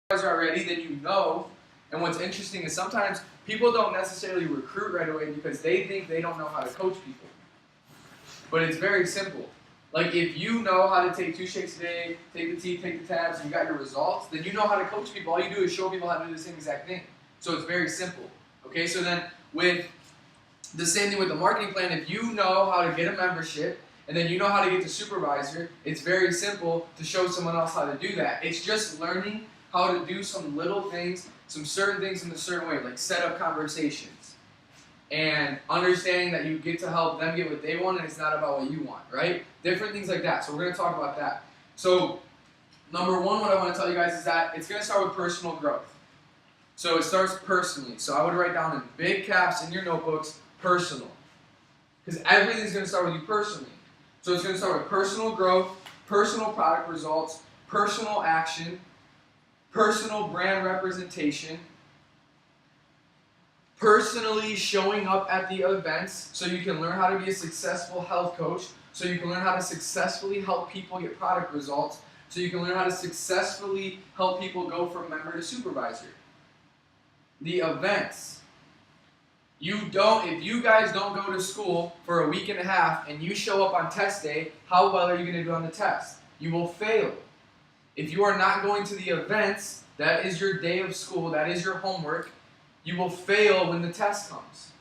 already, then you know. And what's interesting is sometimes people don't necessarily recruit right away because they think they don't know how to coach people. But it's very simple. Like if you know how to take 2 shakes a day, take the tea, take the tabs, and you got your results, then you know how to coach people. All you do is show people how to do the same exact thing. So it's very simple. Okay, so then with the same thing with the marketing plan, if you know how to get a membership, and then you know how to get to supervisor, it's very simple to show someone else how to do that. It's just learning how to do some little things, some certain things in a certain way, like set up conversations. And understanding that you get to help them get what they want and it's not about what you want, right? Different things like that. So we're going to talk about that. So number one, what I want to tell you guys is that it's going to start with personal growth. So it starts personally. So I would write down in big caps in your notebooks, personal. Because everything's going to start with you personally. So it's going to start with personal growth, personal product results, personal action, personal brand representation, personally showing up at the events so you can learn how to be a successful health coach, so you can learn how to successfully help people get product results, so you can learn how to successfully help people go from member to supervisor. The events. If you guys don't go to school for a week and a half and you show up on test day, how well are you going to do on the test? You will fail. If you are not going to the events, that is your day of school, that is your homework, you will fail when the test comes.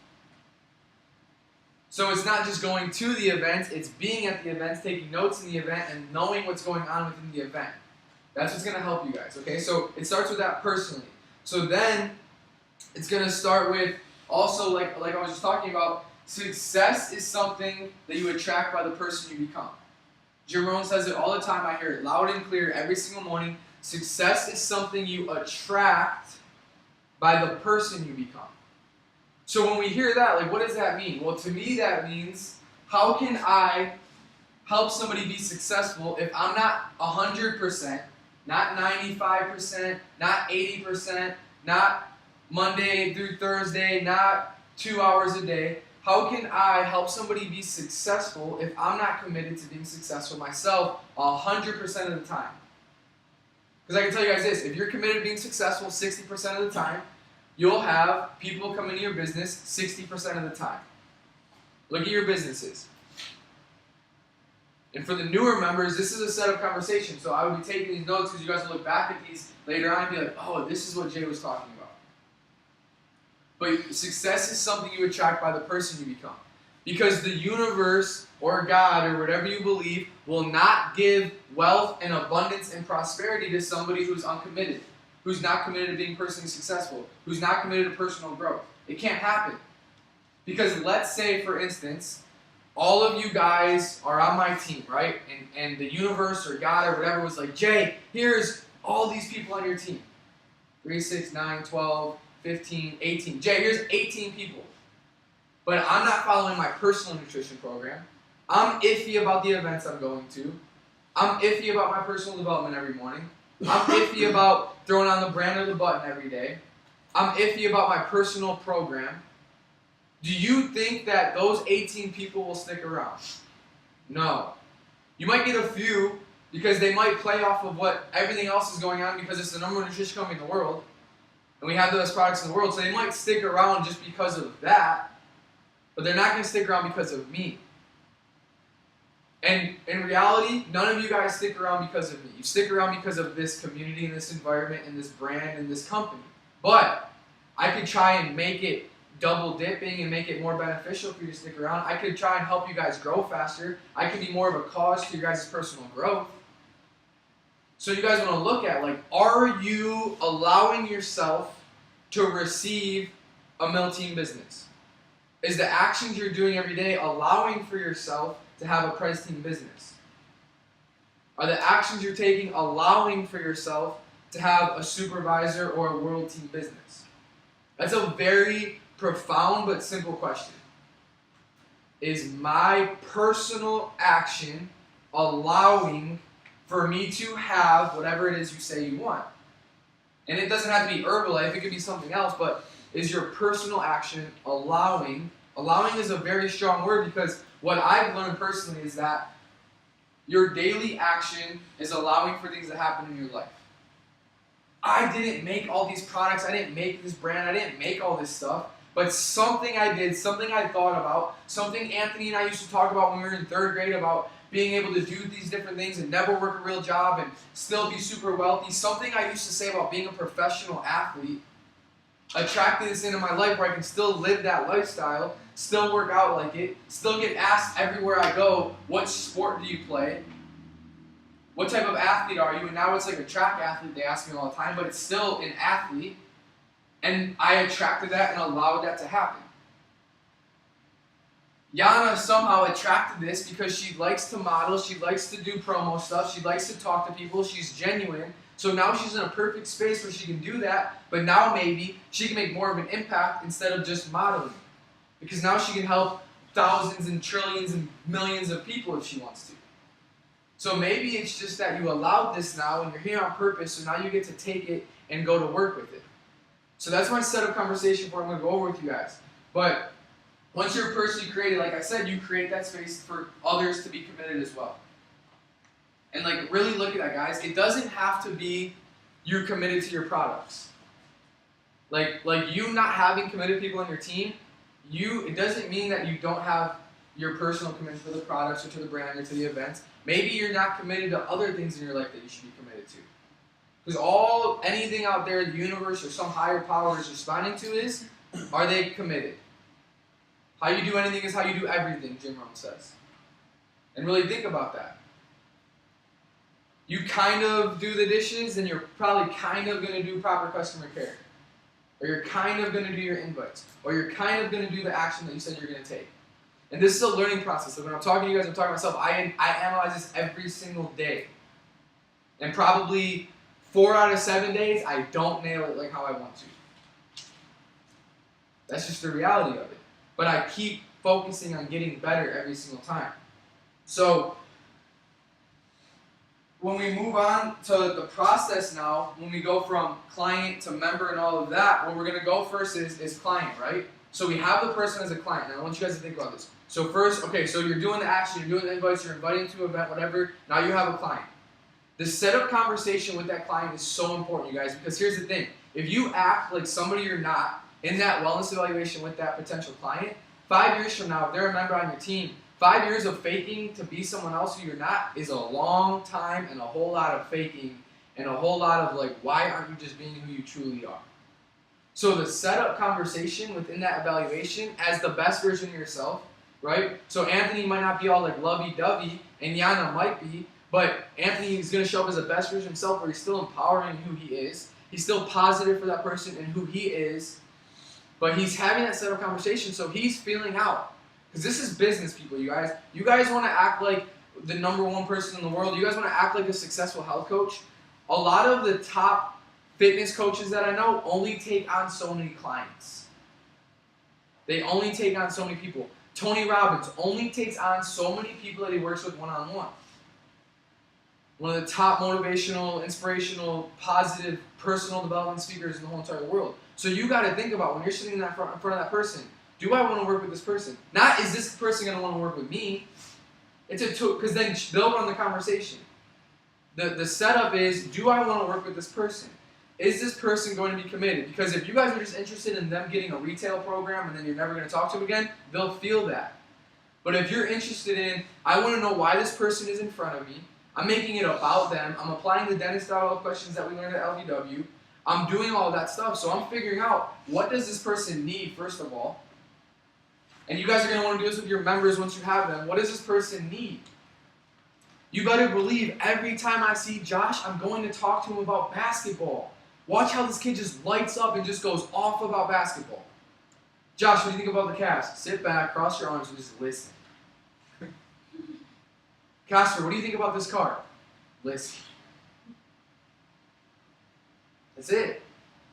So it's not just going to the events, it's being at the events, taking notes in the event, and knowing what's going on within the event. That's what's going to help you guys, okay? So it starts with that personally. So then it's going to start with also, like I was just talking about, success is something that you attract by the person you become. Jerome says it all the time. I hear it loud and clear every single morning. Success is something you attract by the person you become. So when we hear that, like, what does that mean? Well, to me, that means, how can I help somebody be successful if I'm not 100%, not 95%, not 80%, not Monday through Thursday, not 2 hours a day? How can I help somebody be successful if I'm not committed to being successful myself 100% of the time? Because I can tell you guys this, if you're committed to being successful 60% of the time, you'll have people come into your business 60% of the time. Look at your businesses. And for the newer members, this is a set up conversation. So I would be taking these notes because you guys will look back at these later on and be like, oh, this is what Jay was talking about. But success is something you attract by the person you become. Because the universe or God or whatever you believe will not give wealth and abundance and prosperity to somebody who's uncommitted, who's not committed to being personally successful, who's not committed to personal growth. It can't happen. Because let's say, for instance, all of you guys are on my team, right? And the universe or God or whatever was like, Jay, here's all these people on your team. 3, 6, 9, 12, 15, 18. Jay, here's 18 people. But I'm not following my personal nutrition program. I'm iffy about the events I'm going to. I'm iffy about my personal development every morning. I'm iffy about throwing on the brand or the button every day. I'm iffy about my personal program. Do you think that those 18 people will stick around? No. You might get a few because they might play off of what everything else is going on because it's the number one nutrition company in the world. And we have the best products in the world, so they might stick around just because of that. But they're not going to stick around because of me. And in reality, none of you guys stick around because of me. You stick around because of this community and this environment and this brand and this company. But I could try and make it double dipping and make it more beneficial for you to stick around. I could try and help you guys grow faster. I could be more of a cause to your guys' personal growth. So you guys want to look at, like, are you allowing yourself to receive a Mill Team business? Is the actions you're doing every day allowing for yourself to have a Pres Team business? Are the actions you're taking allowing for yourself to have a supervisor or a world team business? That's a very profound but simple question. Is my personal action allowing for me to have whatever it is you say you want? And it doesn't have to be Herbalife, it could be something else, but is your personal action allowing? Allowing is a very strong word because what I've learned personally is that your daily action is allowing for things to happen in your life. I didn't make all these products, I didn't make this brand, I didn't make all this stuff, but something I did, something I thought about, something Anthony and I used to talk about when we were in 3rd grade about being able to do these different things and never work a real job and still be super wealthy, something I used to say about being a professional athlete, attracted this into my life where I can still live that lifestyle, still work out like it, still get asked everywhere I go, what sport do you play? What type of athlete are you? And now it's like a track athlete, they ask me all the time, but it's still an athlete. And I attracted that and allowed that to happen. Yana somehow attracted this because she likes to model, she likes to do promo stuff, she likes to talk to people, she's genuine. So now she's in a perfect space where she can do that, but now maybe she can make more of an impact instead of just modeling. Because now she can help thousands and trillions and millions of people if she wants to. So maybe it's just that you allowed this now and you're here on purpose, so now you get to take it and go to work with it. So that's my setup conversation for I'm going to go over with you guys. But once you're personally created, like I said, you create that space for others to be committed as well. And like really look at that, guys. It doesn't have to be you're committed to your products. Like you not having committed people on your team, it doesn't mean that you don't have your personal commitment to the products or to the brand or to the events. Maybe you're not committed to other things in your life that you should be committed to. Because anything out there, the universe or some higher power is responding to is, are they committed? How you do anything is how you do everything, Jim Rohn says. And really think about that. You kind of do the dishes, and you're probably kind of going to do proper customer care. Or you're kind of going to do your invites. Or you're kind of going to do the action that you said you're going to take. And this is a learning process. So when I'm talking to you guys, I'm talking to myself. I analyze this every single day. And probably 4 out of 7 days, I don't nail it like how I want to. That's just the reality of it. But I keep focusing on getting better every single time. So when we move on to the process now, when we go from client to member and all of that, what we're going to go first is client, right? So we have the person as a client. Now I want you guys to think about this. So first, okay, so you're doing the action, you're doing the invites, you're inviting to an event, whatever. Now you have a client. The setup conversation with that client is so important, you guys, because here's the thing. If you act like somebody you're not in that wellness evaluation with that potential client, 5 years from now, if they're a member on your team, 5 years of faking to be someone else who you're not is a long time and a whole lot of faking and a whole lot of like, why aren't you just being who you truly are? So the setup conversation within that evaluation as the best version of yourself, right? So Anthony might not be all like lovey-dovey, and Yana might be, but Anthony is going to show up as the best version of himself where he's still empowering who he is. He's still positive for that person and who he is, but he's having that setup conversation, so he's feeling out. Because this is business, people, you guys. You guys want to act like the #1 person in the world. You guys want to act like a successful health coach. A lot of the top fitness coaches that I know only take on so many clients. They only take on so many people. Tony Robbins only takes on so many people that he works with one-on-one. One of the top motivational, inspirational, positive, personal development speakers in the whole entire world. So you got to think about when you're sitting in front of that person, do I want to work with this person? Not is this person going to want to work with me? It's a tool, because then they'll run the conversation. The setup is, do I want to work with this person? Is this person going to be committed? Because if you guys are just interested in them getting a retail program and then you're never going to talk to them again, they'll feel that. But if you're interested in, I want to know why this person is in front of me, I'm making it about them, I'm applying the dentist style questions that we learned at LVW, I'm doing all that stuff, so I'm figuring out what does this person need, first of all. And you guys are going to want to do this with your members once you have them. What does this person need? You better believe every time I see Josh, I'm going to talk to him about basketball. Watch how this kid just lights up and just goes off about basketball. Josh, what do you think about the Cavs? Sit back, cross your arms, and just listen. Casper, what do you think about this car? Listen. That's it.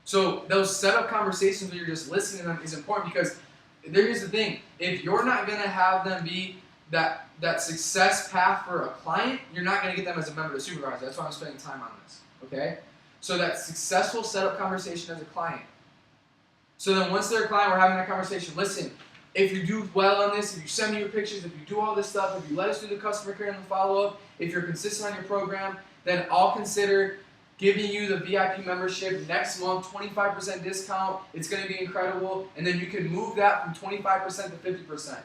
So those setup conversations where you're just listening to them is important because here's the thing. If you're not going to have them be that success path for a client, you're not going to get them as a member of the supervisor. That's why I'm spending time on this. Okay? So that successful setup conversation as a client. So then once they're a client, we're having that conversation. Listen, if you do well on this, if you send me your pictures, if you do all this stuff, if you let us do the customer care and the follow-up, if you're consistent on your program, then I'll consider giving you the VIP membership next month, 25% discount. It's going to be incredible. And then you can move that from 25% to 50%.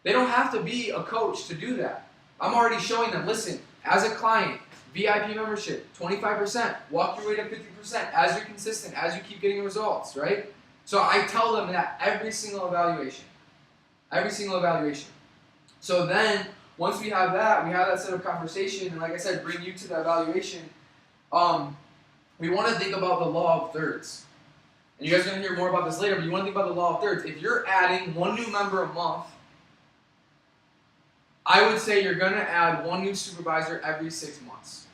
They don't have to be a coach to do that. I'm already showing them, listen, as a client, VIP membership, 25%, walk your way to 50% as you're consistent, as you keep getting results, right? So I tell them that every single evaluation. Every single evaluation. So then, once we have that set of conversation, and like I said, bring you to the evaluation, we want to think about the law of thirds. And you guys are going to hear more about this later, but you want to think about the law of thirds. If you're adding one new member a month, I would say you're going to add one new supervisor every 6 months.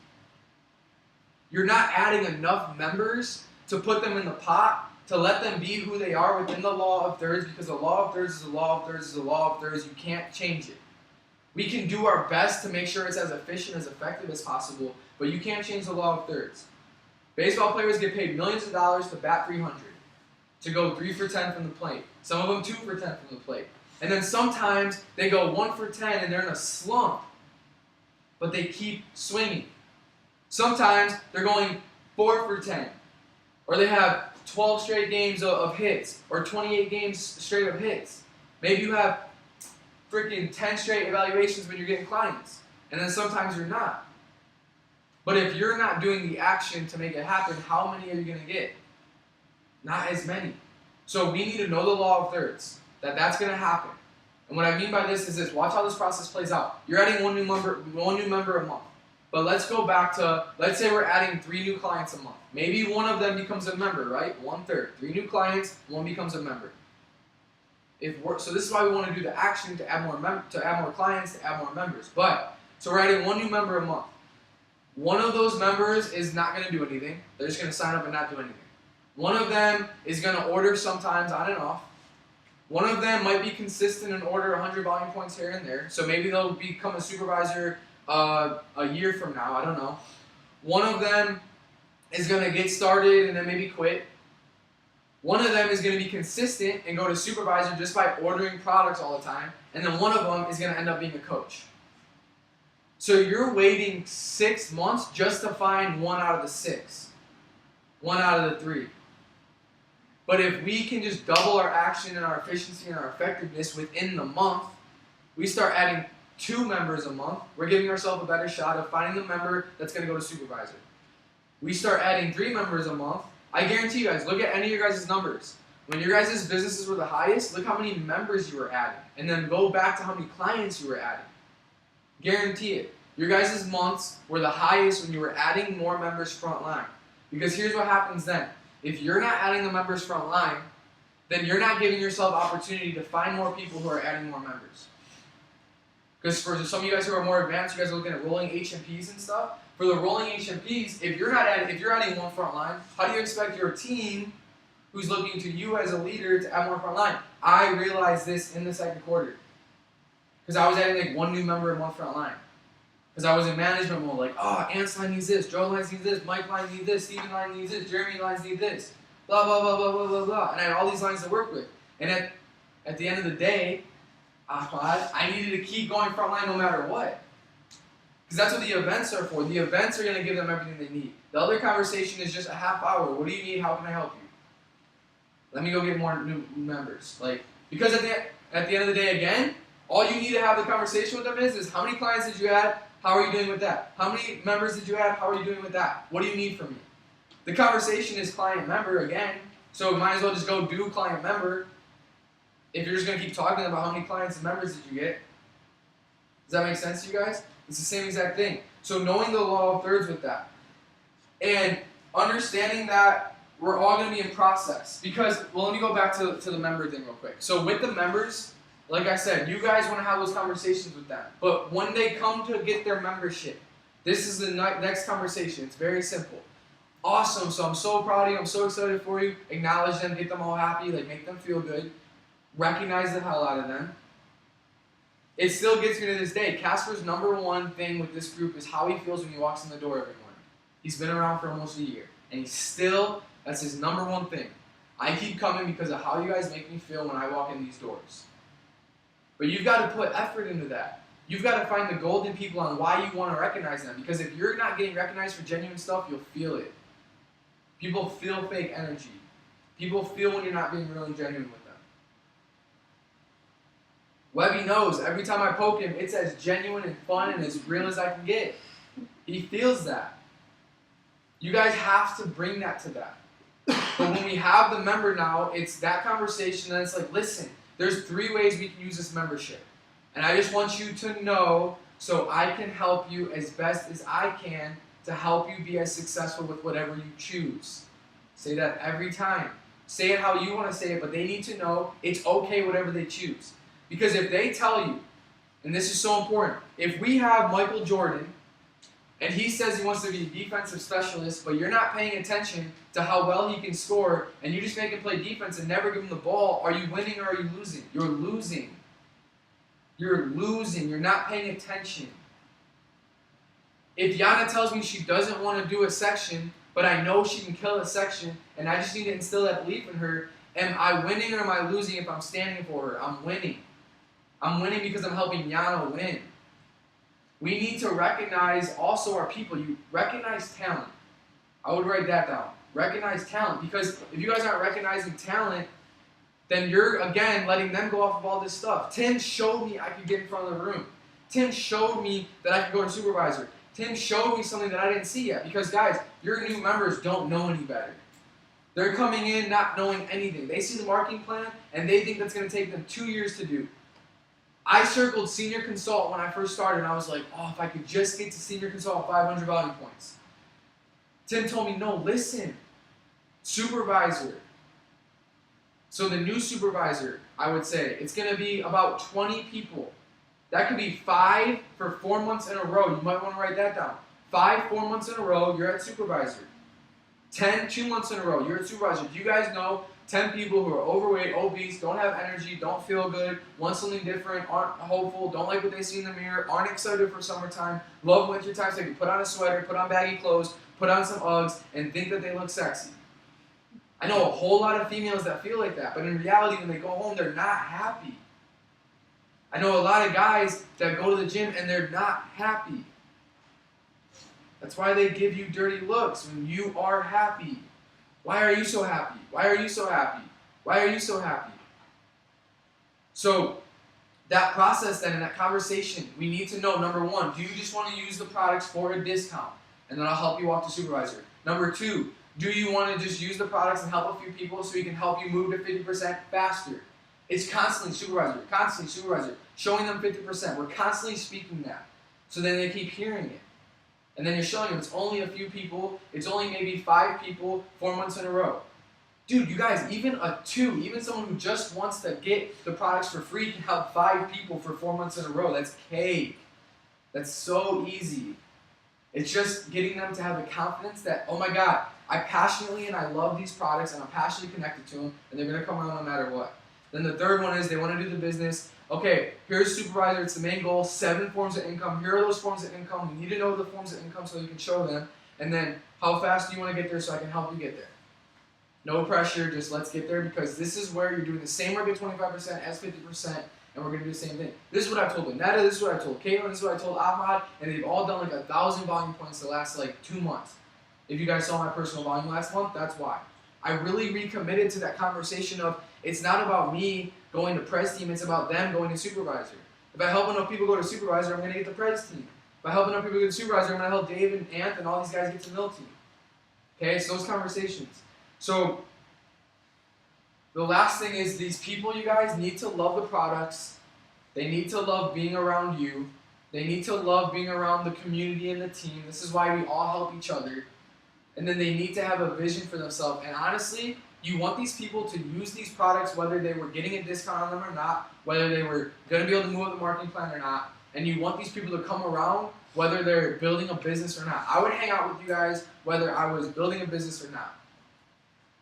You're not adding enough members to put them in the pot, to let them be who they are within the law of thirds, because the law of thirds is the law of thirds is the law of thirds. You can't change it. We can do our best to make sure it's as efficient, as effective as possible, but you can't change the law of thirds. Baseball players get paid millions of dollars to bat 300, to go 3 for 10 from the plate. Some of them 2 for 10 from the plate. And then sometimes they go 1 for 10 and they're in a slump, but they keep swinging. Sometimes they're going 4 for 10, or they have 12 straight games of hits, or 28 games straight of hits. Maybe you have freaking 10 straight evaluations when you're getting clients, and then sometimes you're not. But if you're not doing the action to make it happen, how many are you going to get? Not as many. So we need to know the law of thirds, that's going to happen. And what I mean by this is this: watch how this process plays out. You're adding one new member a month. But let's go back to, let's say we're adding 3 new clients a month. Maybe one of them becomes a member, right? 1/3. 3 new clients, 1 becomes a member. So this is why we want to do the action to add more clients, to add more members. But so we're adding 1 new member a month. One of those members is not going to do anything. They're just going to sign up and not do anything. One of them is going to order sometimes on and off. One of them might be consistent and order 100 volume points here and there. So maybe they'll become a supervisor a year from now. I don't know. One of them is going to get started and then maybe quit. One of them is going to be consistent and go to supervisor just by ordering products all the time. And then one of them is going to end up being a coach. So you're waiting 6 months just to find 1 out of the 6. 1 out of the 3. But if we can just double our action and our efficiency and our effectiveness within the month, we start adding 2 members a month, we're giving ourselves a better shot of finding the member that's going to go to supervisor. We start adding 3 members a month. I guarantee you guys, look at any of your guys' numbers. When your guys' businesses were the highest, look how many members you were adding. And then go back to how many clients you were adding. Guarantee it. Your guys' months were the highest when you were adding more members front line. Because here's what happens then. If you're not adding the members front line, then you're not giving yourself opportunity to find more people who are adding more members. Because for some of you guys who are more advanced, you guys are looking at rolling HMPs and stuff. For the rolling HMPs, if you're adding 1 front line, how do you expect your team, who's looking to you as a leader, to add more front line? I realized this in the 2nd quarter. Because I was adding like 1 new member a month front line. Because I was in management mode, like, oh, Ants line needs this, Joe Lines needs this, Mike line needs this, Steven line needs this, Jeremy lines need this, blah, blah, blah, blah, blah, blah, blah. And I had all these lines to work with. And at the end of the day, I needed to keep going front line no matter what. Because that's what the events are for. The events are going to give them everything they need. The other conversation is just a half hour. What do you need? How can I help you? Let me go get more new members. Because at the end of the day, again, all you need to have the conversation with them is how many clients did you add? How are you doing with that? How many members did you add? How are you doing with that? What do you need from me? The conversation is client-member again, so we might as well just go do client-member. If you're just going to keep talking about how many clients and members did you get. Does that make sense to you guys? It's the same exact thing. So knowing the law of thirds with that. And understanding that we're all going to be in process. Because, well, let me go back to the member thing real quick. So with the members, like I said, you guys want to have those conversations with them. But when they come to get their membership, this is the next conversation. It's very simple. Awesome. So I'm so proud of you. I'm so excited for you. Acknowledge them. Get them all happy. Make them feel good. Recognize the hell out of them. It still gets me to this day. Casper's #1 thing with this group is how he feels when he walks in the door every morning. He's been around for almost a year. And that's his #1 thing. I keep coming because of how you guys make me feel when I walk in these doors. But you've got to put effort into that. You've got to find the golden people on why you want to recognize them. Because if you're not getting recognized for genuine stuff, you'll feel it. People feel fake energy. People feel when you're not being real and genuine with them. Webby knows every time I poke him, it's as genuine and fun and as real as I can get. He feels that. You guys have to bring that to that. But when we have the member now, it's that conversation and it's like, listen, there's 3 ways we can use this membership. And I just want you to know so I can help you as best as I can to help you be as successful with whatever you choose. Say that every time. Say it how you want to say it, but they need to know it's okay whatever they choose. Because if they tell you, and this is so important, if we have Michael Jordan, and he says he wants to be a defensive specialist, but you're not paying attention to how well he can score, and you just make him play defense and never give him the ball, are you winning or are you losing? You're losing. You're losing. You're not paying attention. If Yana tells me she doesn't want to do a section, but I know she can kill a section, and I just need to instill that belief in her, am I winning or am I losing if I'm standing for her? I'm winning. I'm winning because I'm helping Yana win. We need to recognize also our people. You recognize talent. I would write that down. Recognize talent. Because if you guys aren't recognizing talent, then you're, again, letting them go off of all this stuff. Tim showed me I could get in front of the room. Tim showed me that I could go to supervisor. Tim showed me something that I didn't see yet. Because, guys, your new members don't know any better. They're coming in not knowing anything. They see the marketing plan, and they think that's going to take them 2 years to do. I circled senior consult when I first started, and I was like, oh, if I could just get to senior consult 500 volume points. Tim told me, no, listen, supervisor. So the new supervisor, I would say, it's going to be about 20 people. That could be 5 for 4 months in a row. You might want to write that down. 5, 4 months in a row, you're at supervisor. 10, 2 months in a row, you're at supervisor. If you guys know 10 people who are overweight, obese, don't have energy, don't feel good, want something different, aren't hopeful, don't like what they see in the mirror, aren't excited for summertime, love winter time, so they can put on a sweater, put on baggy clothes, put on some Uggs, and think that they look sexy. I know a whole lot of females that feel like that, but in reality, when they go home, they're not happy. I know a lot of guys that go to the gym and they're not happy. That's why they give you dirty looks when you are happy. Why are you so happy? Why are you so happy? Why are you so happy? So that process then, in that conversation, we need to know, number 1, do you just want to use the products for a discount? And then I'll help you walk to supervisor. Number 2, do you want to just use the products and help a few people so we can help you move to 50% faster? It's constantly supervisor, showing them 50%. We're constantly speaking that. So then they keep hearing it. And then you're showing them it's only a few people, it's only maybe 5 people, 4 months in a row. Dude, you guys, even a 2, even someone who just wants to get the products for free can help 5 people for 4 months in a row. That's cake. That's so easy. It's just getting them to have the confidence that, oh my God, I passionately and I love these products and I'm passionately connected to them and they're going to come around no matter what. Then the third one is they want to do the business. Okay, here's supervisor, it's the main goal, 7 forms of income. Here are those forms of income. We need to know the forms of income so you can show them. And then how fast do you want to get there so I can help you get there? No pressure, just let's get there because this is where you're doing the same work at 25% as 50%, and we're going to do the same thing. This is what I've told Netta, this is what I told Caitlin, this is what I told Ahmad, and they've all done like 1,000 volume points the last like 2 months. If you guys saw my personal volume last month, that's why. I really recommitted to that conversation of it's not about me going to press team, it's about them going to supervisor. If I help enough people go to supervisor, I'm going to get the press team. If I help enough people go to supervisor, I'm going to help Dave and Ant and all these guys get to mill team. Okay, it's those conversations. So the last thing is these people, you guys, need to love the products. They need to love being around you. They need to love being around the community and the team. This is why we all help each other. And then they need to have a vision for themselves. And honestly, you want these people to use these products whether they were getting a discount on them or not, whether they were going to be able to move up the marketing plan or not. And you want these people to come around whether they're building a business or not. I would hang out with you guys whether I was building a business or not.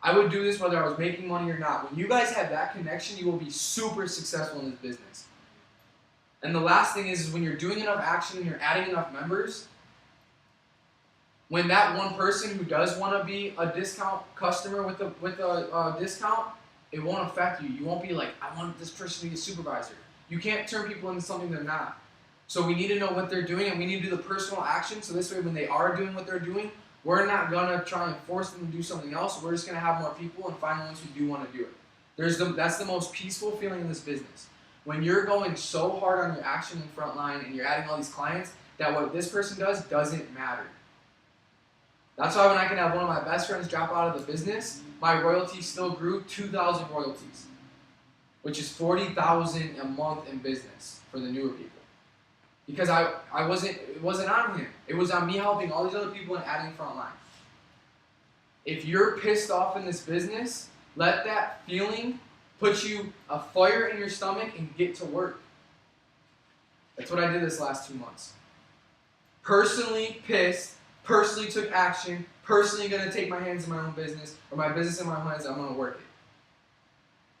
I would do this whether I was making money or not. When you guys have that connection, you will be super successful in this business. And the last thing is when you're doing enough action and you're adding enough members, when that one person who does want to be a discount customer with a discount, it won't affect you. You won't be like, I want this person to be a supervisor. You can't turn people into something they're not. So we need to know what they're doing, and we need to do the personal action. So this way, when they are doing what they're doing, we're not gonna try and force them to do something else. We're just gonna have more people and find ones who do want to do it. That's the most peaceful feeling in this business. When you're going so hard on your action in front line and you're adding all these clients that what this person does doesn't matter. That's why when I can have one of my best friends drop out of the business, my royalties still grew 2,000 royalties, which is 40,000 a month in business for the newer people. Because it wasn't on him. It was on me helping all these other people and adding front line. If you're pissed off in this business, let that feeling put you a fire in your stomach and get to work. That's what I did this last 2 months. Personally pissed, personally took action, personally going to take my hands in my own business, or my business in my own hands, I'm going to work it.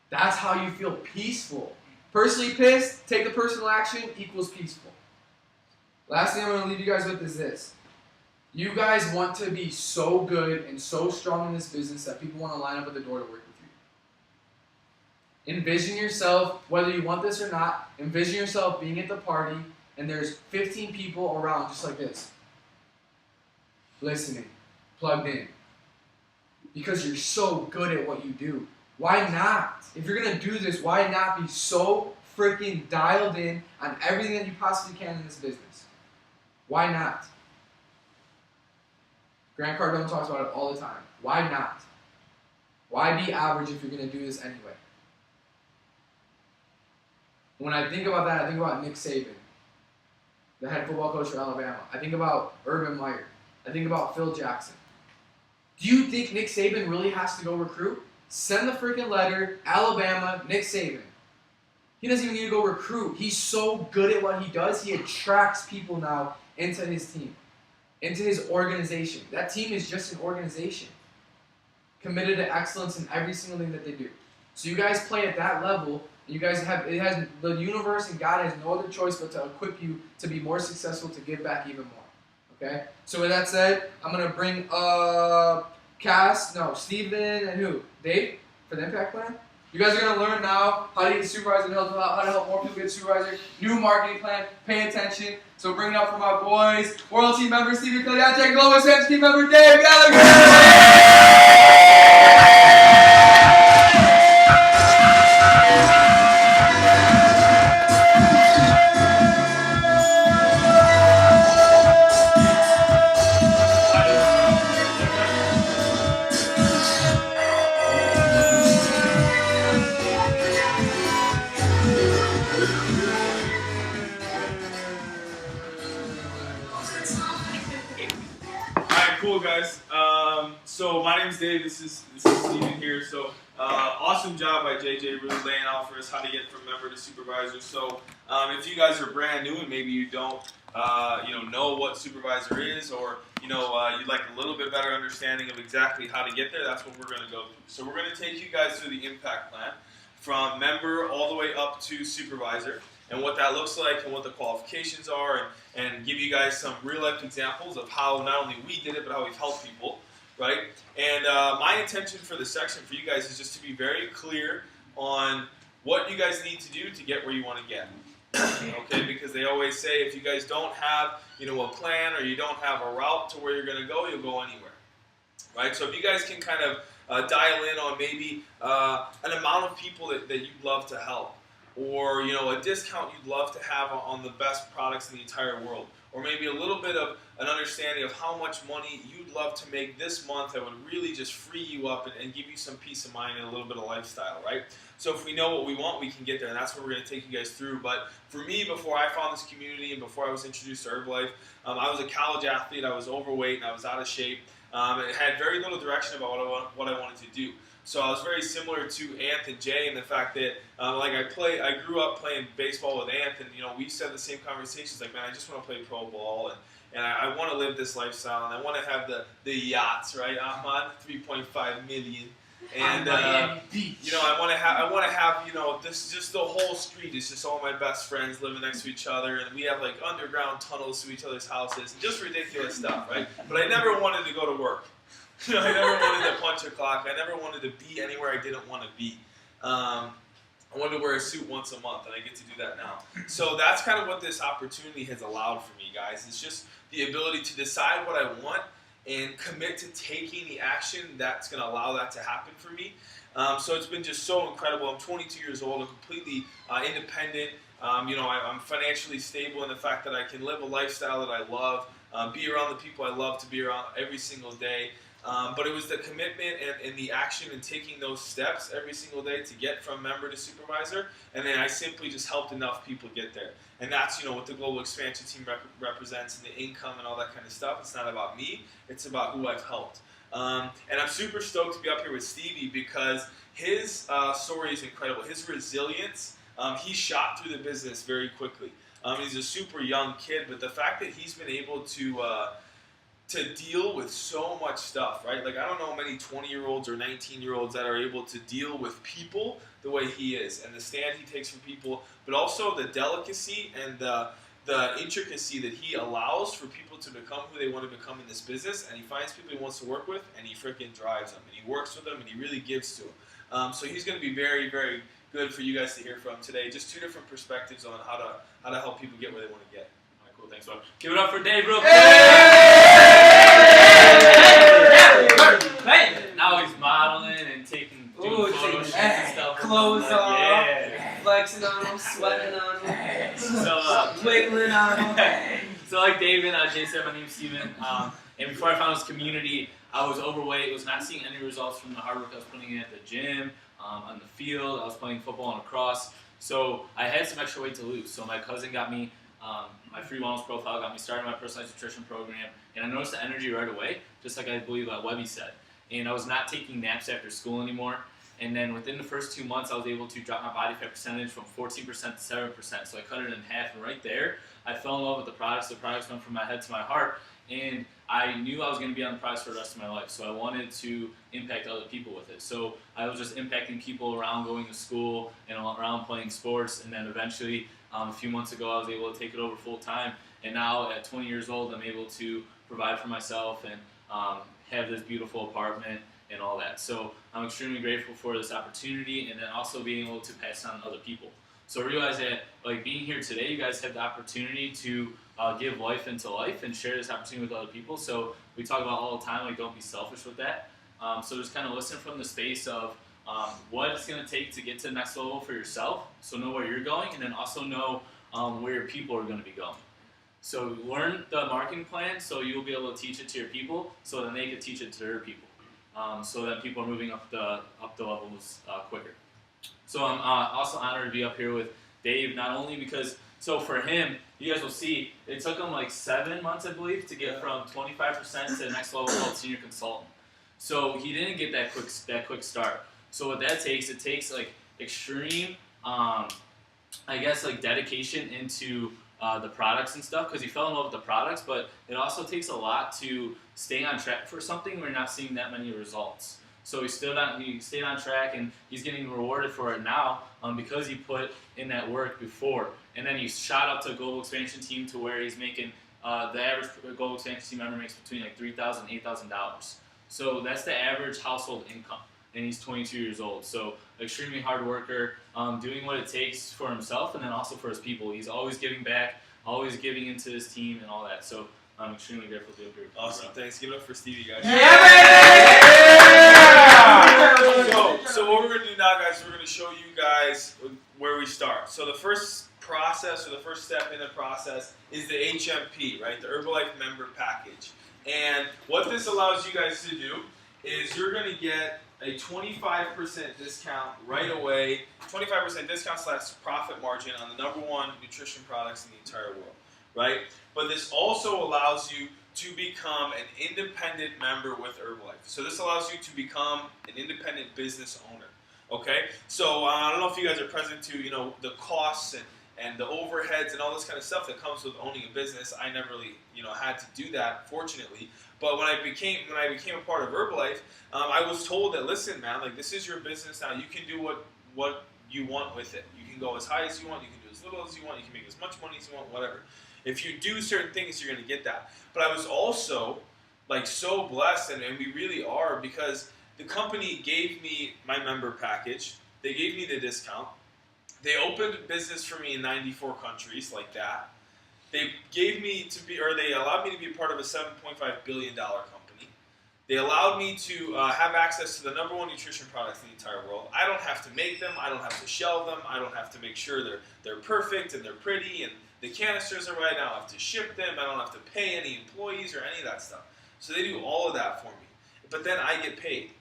That's how you feel peaceful. Personally pissed, take the personal action, equals peaceful. Last thing I'm going to leave you guys with is this. You guys want to be so good and so strong in this business that people want to line up at the door to work with you. Envision yourself, whether you want this or not, envision yourself being at the party and there's 15 people around just like this. Listening, plugged in. Because you're so good at what you do. Why not? If you're going to do this, why not be so freaking dialed in on everything that you possibly can in this business? Why not? Grant Cardone talks about it all the time. Why not? Why be average if you're going to do this anyway? When I think about that, I think about Nick Saban, the head football coach for Alabama. I think about Urban Meyer. I think about Phil Jackson. Do you think Nick Saban really has to go recruit? Send the freaking letter, Alabama, Nick Saban. He doesn't even need to go recruit. He's so good at what he does, he attracts people now into his team, into his organization. That team is just an organization committed to excellence in every single thing that they do. So you guys play at that level. You guys the universe and God has no other choice but to equip you to be more successful, to give back even more. Okay? So with that said, I'm going to bring Steven and who? Dave for the Impact Plan. You guys are going to learn now how to get a supervisor, how to help more people get a supervisor, new marketing plan, pay attention. So bring it up for my boys, World Team member Steven Kaliatek, Global Sales Team member Dave Gallagher. Cool guys. So my name's Dave. This is Steven here. So awesome job by JJ, really laying out for us how to get from member to supervisor. So if you guys are brand new and maybe you don't know what supervisor is, or you'd like a little bit better understanding of exactly how to get there, that's what we're going to go through. So we're going to take you guys through the impact plan from member all the way up to supervisor, and what that looks like and what the qualifications are, and give you guys some real-life examples of how not only we did it, but how we've helped people, right? And my intention for this section for you guys is just to be very clear on what you guys need to do to get where you want to get. Okay, because they always say if you guys don't have a plan, or you don't have a route to where you're going to go, you'll go anywhere, right? So if you guys can kind of dial in on maybe an amount of people that you'd love to help, or a discount you'd love to have on the best products in the entire world, or maybe a little bit of an understanding of how much money you'd love to make this month that would really just free you up and give you some peace of mind and a little bit of lifestyle, right? So if we know what we want, we can get there, and that's what we're going to take you guys through. But for me, before I found this community and before I was introduced to Herbalife, I was a college athlete. I was overweight and I was out of shape. It had very little direction about what I wanted to do. So I was very similar to Ant and Jay in the fact that, I grew up playing baseball with Ant, and we used to have the same conversations. Like, man, I just want to play pro ball, and I want to live this lifestyle, and I want to have the yachts, right? I'm on 3.5 million, and I want to have this, just the whole street is just all my best friends living next to each other, and we have like underground tunnels to each other's houses, and just ridiculous stuff, right? But I never wanted to go to work. I never wanted to punch a clock. I never wanted to be anywhere I didn't want to be. I wanted to wear a suit once a month, and I get to do that now. So that's kind of what this opportunity has allowed for me, guys. It's just the ability to decide what I want and commit to taking the action that's going to allow that to happen for me. So it's been just so incredible. I'm 22 years old. I'm completely independent. I'm financially stable in the fact that I can live a lifestyle that I love, be around the people I love to be around every single day. But it was the commitment and the action and taking those steps every single day to get from member to supervisor, and then I simply just helped enough people get there. And that's what the global expansion team represents, and the income and all that kind of stuff. It's not about me; it's about who I've helped. And I'm super stoked to be up here with Stevie because his story is incredible. His resilience, he shot through the business very quickly. He's a super young kid, but the fact that he's been able to deal with so much stuff, right? Like, I don't know many 20-year-olds or 19-year-olds that are able to deal with people the way he is, and the stand he takes from people, but also the delicacy and the intricacy that he allows for people to become who they want to become in this business, and he finds people he wants to work with, and he freaking drives them, and he works with them, and he really gives to them. So he's going to be very, very good for you guys to hear from today. Just two different perspectives on how to help people get where they want to get. All right, cool, thanks, bro. Give it up for Dave real quick. Now he's modeling and doing photo shoots and stuff. Clothes on, yeah. flexing on them, sweating on them, So, wiggling on them. So like David, Jay said, my name's Steven. And before I found this community, I was overweight, was not seeing any results from the hard work I was putting in at the gym, on the field. I was playing football and lacrosse. So I had some extra weight to lose. So my cousin got me, my free wellness profile got me started my personalized nutrition program. And I noticed the energy right away, just like I believe Webby said. And I was not taking naps after school anymore. And then within the first 2 months, I was able to drop my body fat percentage from 14% to 7%. So I cut it in half. And right there, I fell in love with the products. The products went from my head to my heart. And I knew I was going to be on the products for the rest of my life. So I wanted to impact other people with it. So I was just impacting people around going to school and around playing sports. And then eventually, a few months ago, I was able to take it over full time. And now at 20 years old, I'm able to provide for myself and have this beautiful apartment and all that. So I'm extremely grateful for this opportunity, and then also being able to pass on to other people. So I realize that, like, being here today, you guys have the opportunity to give life into life and share this opportunity with other people. So we talk about all the time, like, don't be selfish with that. So just kind of listen from the space of what it's going to take to get to the next level for yourself. So know where you're going, and then also know where your people are going to be going. So learn the marketing plan so you'll be able to teach it to your people so then they can teach it to their people. So that people are moving up the levels quicker. So I'm also honored to be up here with Dave, not only because, so for him, you guys will see, it took him like 7 months, I believe, to get from 25% to the next level called senior consultant. So he didn't get that quick start. So what that takes, it takes like extreme, dedication into the products and stuff, because he fell in love with the products, but it also takes a lot to stay on track for something where you're not seeing that many results. So he stayed on track, and he's getting rewarded for it now because he put in that work before. And then he shot up to a global expansion team to where he's making, the average global expansion team member makes between like $3,000 and $8,000. So that's the average household income, and he's 22 years old. So extremely hard worker, doing what it takes for himself and then also for his people. He's always giving back, always giving into his team and all that. So I'm extremely grateful to be here. Awesome. Thanks. Give it up for Stevie, guys. Yeah! So what we're going to do now, guys, we're going to show you guys where we start. So the first process, or the first step in the process, is the HMP, right? The Herbalife Member Package. And what this allows you guys to do is you're going to get a 25% discount right away, 25% discount / profit margin on the #1 nutrition products in the entire world, right? But this also allows you to become an independent member with Herbalife. So this allows you to become an independent business owner, okay? So I don't know if you guys are present to, the costs and the overheads and all this kind of stuff that comes with owning a business. I never really, had to do that, fortunately. But when I became a part of Herbalife, I was told that, listen, man, like, this is your business now. You can do what you want with it. You can go as high as you want. You can do as little as you want. You can make as much money as you want, whatever. If you do certain things, you're going to get that. But I was also, like, so blessed, and we really are, because the company gave me my member package. They gave me the discount. They opened business for me in 94 countries like that. They gave me to be, or they allowed me to be a part of a $7.5 billion company. They allowed me to have access to the #1 nutrition products in the entire world. I don't have to make them. I don't have to shelve them. I don't have to make sure they're perfect and they're pretty and the canisters are right. I don't have to ship them. I don't have to pay any employees or any of that stuff. So they do all of that for me. But then I get paid.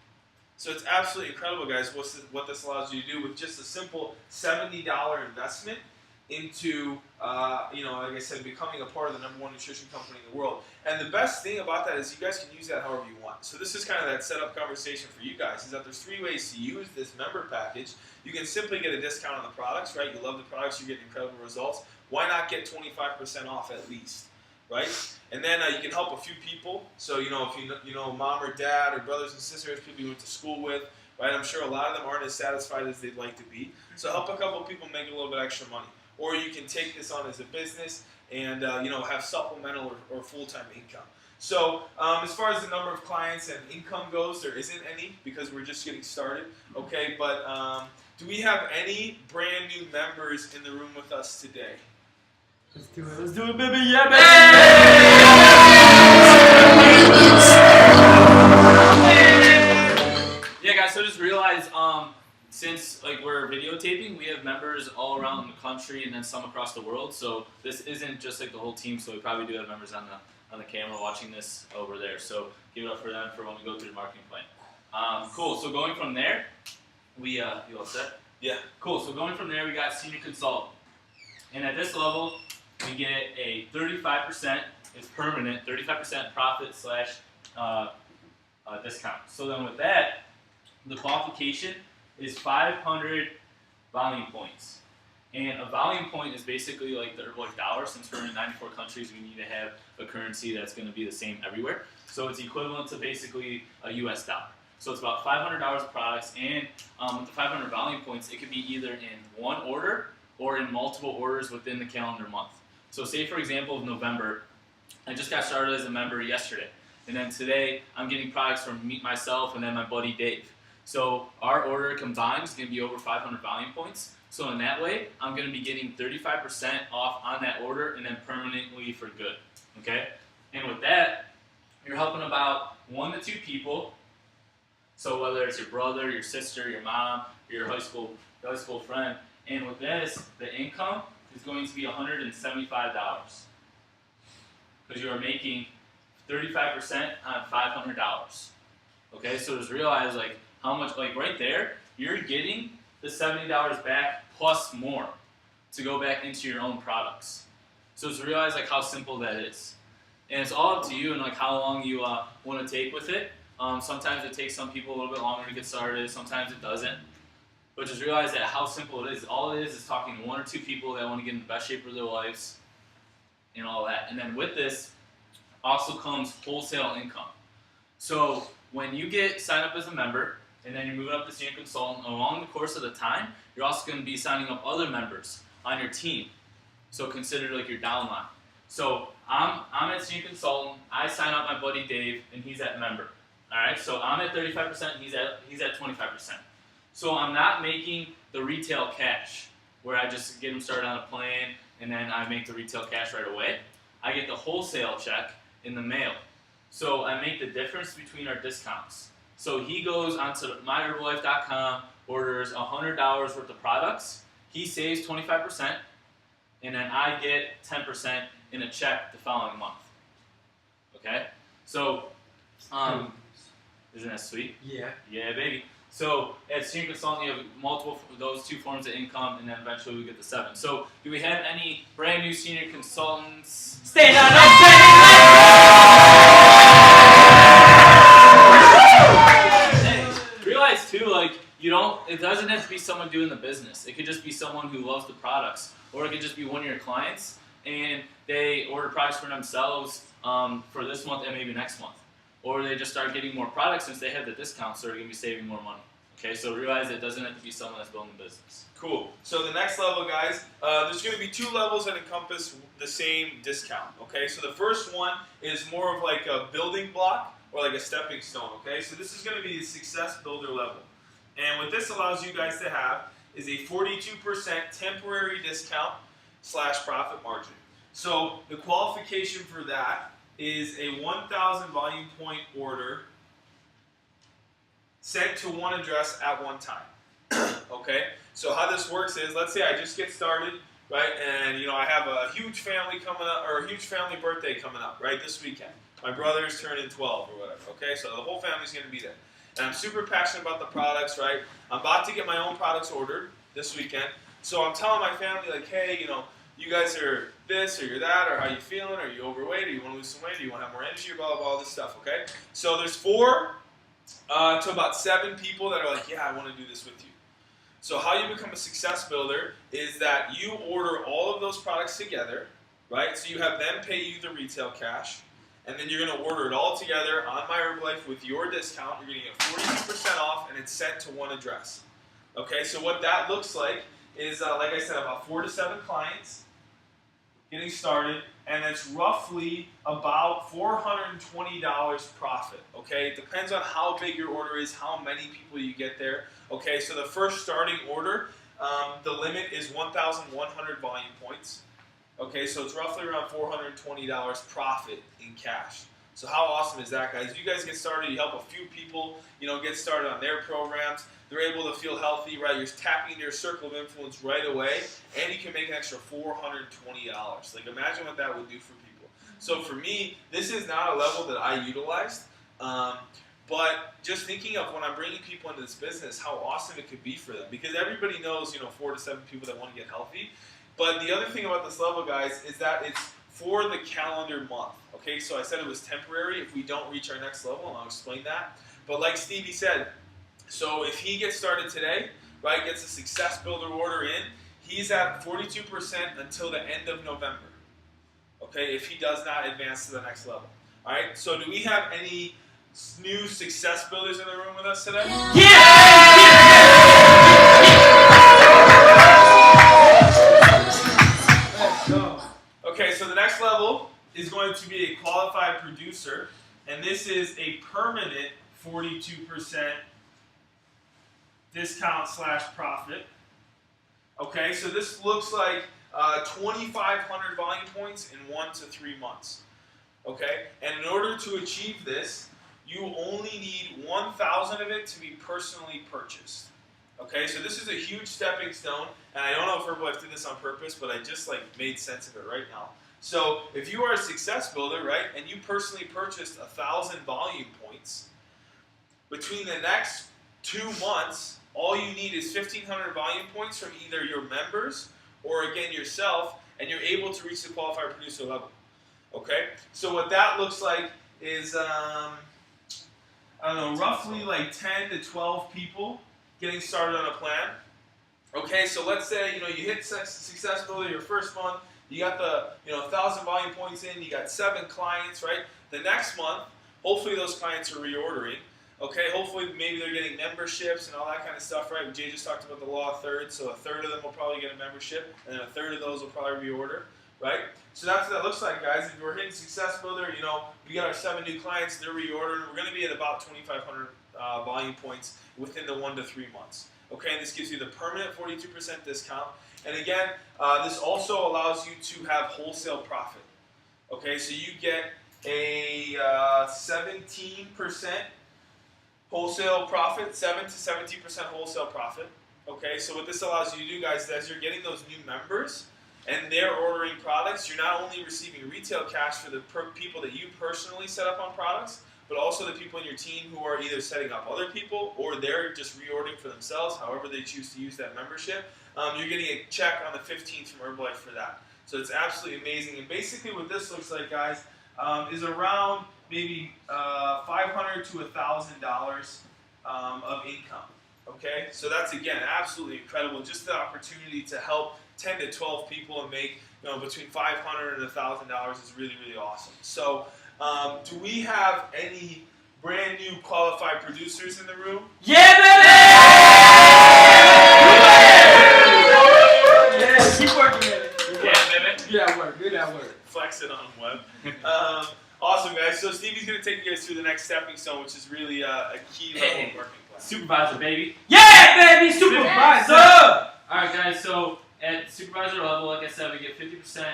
So it's absolutely incredible, guys, what this allows you to do with just a simple $70 investment into, like I said, becoming a part of the #1 nutrition company in the world. And the best thing about that is you guys can use that however you want. So this is kind of that setup conversation for you guys, is that there's 3 ways to use this member package. You can simply get a discount on the products, right? You love the products, you get incredible results. Why not get 25% off at least, right? And then you can help a few people. So, if you know mom or dad or brothers and sisters, people you went to school with, right? I'm sure a lot of them aren't as satisfied as they'd like to be. So help a couple of people make a little bit extra money. Or you can take this on as a business and have supplemental or full-time income. So as far as the number of clients and income goes, there isn't any because we're just getting started. Okay, but do we have any brand new members in the room with us today? Let's do it. Let's do it, baby. Yeah, baby. Yeah, guys. So just realize, since we're videotaping, we have members all around the country and then some across the world. So this isn't just the whole team. So we probably do have members on the camera watching this over there. So give it up for them for when we go through the marketing plan. Cool. So going from there, you all set? Yeah. Cool. So going from there, we got senior consultant, and at this level, we get a 35%. It's permanent. 35% profit / discount. So then with that, the qualification is 500 volume points. And a volume point is basically like the Herbalife dollar. Since we're in 94 countries, we need to have a currency that's going to be the same everywhere. So it's equivalent to basically a US dollar. So it's about $500 of products. And with the 500 volume points, it could be either in one order or in multiple orders within the calendar month. So say, for example, of November, I just got started as a member yesterday. And then today, I'm getting products from myself and then my buddy Dave. So our order combined is going to be over 500 volume points. So in that way, I'm going to be getting 35% off on that order and then permanently for good. Okay? And with that, you're helping about 1 to 2 people. So whether it's your brother, your sister, your mom, your high school friend. And with this, the income is going to be $175. Because you are making 35% on $500. Okay, so just realize how much, right there, you're getting the $70 back plus more to go back into your own products. So just realize how simple that is. And it's all up to you and how long you want to take with it. Sometimes it takes some people a little bit longer to get started, sometimes it doesn't. But just realize that how simple it is. All it is talking to 1 or 2 people that want to get in the best shape of their lives and all that. And then with this also comes wholesale income. So when you sign up as a member and then you're moving up to senior consultant, along the course of the time, you're also going to be signing up other members on your team. So consider your downline. So I'm at senior consultant, I sign up my buddy Dave, and he's at member. Alright, so I'm at 35%, he's at 25%. So I'm not making the retail cash, where I just get him started on a plan, and then I make the retail cash right away. I get the wholesale check in the mail. So I make the difference between our discounts. So he goes onto myherbalife.com, orders $100 worth of products, he saves 25%, and then I get 10% in a check the following month. Okay? So, isn't that sweet? Yeah. Yeah, baby. So at senior consultant, you have multiple those 2 forms of income, and then eventually we get the 7. So do we have any brand new senior consultants? Stand on Hey, realize too, it doesn't have to be someone doing the business. It could just be someone who loves the products, or it could just be one of your clients, and they order products for themselves for this month and maybe next month. Or they just start getting more products since they have the discounts, so they're going to be saving more money. Okay, so realize it doesn't have to be someone that's building the business. Cool. So the next level, guys, there's going to be 2 levels that encompass the same discount. Okay, so the first one is more of a building block or a stepping stone. Okay, so this is going to be the success builder level. And what this allows you guys to have is a 42% temporary discount / profit margin. So the qualification for that is a 1,000 volume point order sent to one address at one time. Okay, so how this works is, let's say I just get started, right, and I have a huge family coming up, or a huge family birthday coming up, right, this weekend. My brother's turning 12 or whatever. Okay, so the whole family's going to be there, and I'm super passionate about the products, right? I'm about to get my own products ordered this weekend, so I'm telling my family like, hey, you guys are this or you're that, or how you feeling? Are you overweight? Or you want to lose some weight? Or you want to have more energy? Or blah blah blah, all this stuff. Okay, so there's 4 to about 7 people that are like, yeah, I want to do this with you. So how you become a success builder is that you order all of those products together, right? So you have them pay you the retail cash, and then you're going to order it all together on My Herbalife with your discount. You're going to get 42% off, and it's sent to one address. Okay, so what that looks like is, like I said, about 4 to 7 clients getting started, and it's roughly about $420 profit. Okay, it depends on how big your order is, how many people you get there. Okay, so the first starting order, the limit is 1,100 volume points. Okay, so it's roughly around $420 profit in cash. So how awesome is that, guys? You guys get started, you help a few people, get started on their programs. They're able to feel healthy, right? You're tapping into your circle of influence right away, and you can make an extra $420. Like, imagine what that would do for people. So for me, this is not a level that I utilized, but just thinking of when I'm bringing people into this business, how awesome it could be for them. Because everybody knows, 4 to 7 people that want to get healthy. But the other thing about this level, guys, is that it's for the calendar month. Okay, so I said it was temporary if we don't reach our next level, and I'll explain that. But like Stevie said, so if he gets started today, right, gets a Success Builder order in, he's at 42% until the end of November. Okay, if he does not advance to the next level. All right, so do we have any new Success Builders in the room with us today? Okay, so the next level is going to be a qualified producer, and this is a permanent 42% discount / profit. Okay, so this looks like 2,500 volume points in 1 to 3 months. Okay, and in order to achieve this, you only need 1,000 of it to be personally purchased. Okay, so this is a huge stepping stone, and I don't know if Herbalife did this on purpose, but I just made sense of it right now. So if you are a success builder, right, and you personally purchased 1,000 volume points, between the next 2 months, all you need is 1,500 volume points from either your members or, again, yourself, and you're able to reach the qualified producer level. Okay, so what that looks like is, I don't know, roughly 10 to 12 people getting started on a plan. Okay, so let's say, you hit Success Builder your first month, you got the, 1,000 volume points in, you got 7 clients, right? The next month, hopefully those clients are reordering. Okay, hopefully maybe they're getting memberships and all that kind of stuff, right? Jay just talked about the law of thirds, so a third of them will probably get a membership, and then a third of those will probably reorder, right? So that's what that looks like, guys. If we're hitting Success Builder, we got our 7 new clients, they're reordering. We're going to be at about 2,500 volume points within the 1 to 3 months. Okay, and this gives you the permanent 42% discount. And again, this also allows you to have wholesale profit. Okay, so you get a 17% wholesale profit, 7 to 17% wholesale profit. Okay, so what this allows you to do, guys, is as you're getting those new members and they're ordering products, you're not only receiving retail cash for the people that you personally set up on products, but also the people in your team who are either setting up other people or they're just reordering for themselves, however they choose to use that membership. You're getting a check on the 15th from Herbalife for that. So it's absolutely amazing. And basically what this looks like, guys, is around maybe $500 to $1,000 of income. Okay, so that's, again, absolutely incredible. Just the opportunity to help 10 to 12 people and make between $500 and $1,000 is really, really awesome. So do we have any brand new qualified producers in the room? Yeah, baby! Yeah, keep working at it. Yeah, baby. Good at work. Good at work. Flex it on web. Awesome, guys. So Stevie's going to take you guys through the next stepping stone, which is really a key level working plan. supervisor, baby. Yeah, baby, supervisor. Alright guys, so at supervisor level, like I said, we get 50%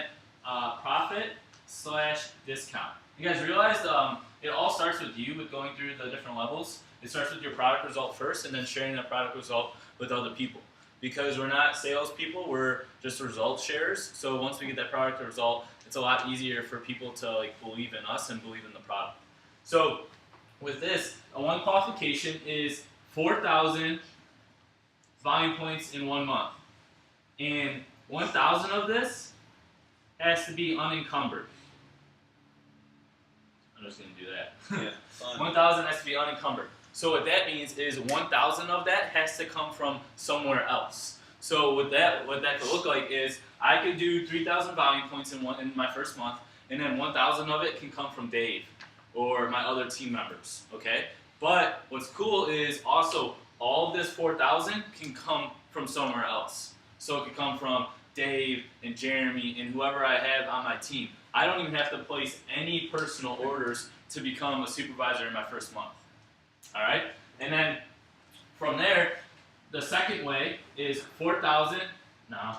profit / discount. You guys realized it all starts with you with going through the different levels. It starts with your product result first and then sharing that product result with other people. Because we're not salespeople, we're just result sharers. So once we get that product result, it's a lot easier for people to like believe in us and believe in the product. So with this, one qualification is 4,000 volume points in 1 month. And 1,000 of this has to be unencumbered. I'm just going to do that. Yeah, fun. 1,000 has to be unencumbered. So what that means is 1,000 of that has to come from somewhere else. So what that could look like is I could do 3,000 volume points in my first month, and then 1,000 of it can come from Dave or my other team members. Okay. But what's cool is also all of this 4,000 can come from somewhere else. So it could come from Dave and Jeremy and whoever I have on my team. I don't even have to place any personal orders to become a supervisor in my first month. All right, and then from there, the second way is 4,000. No,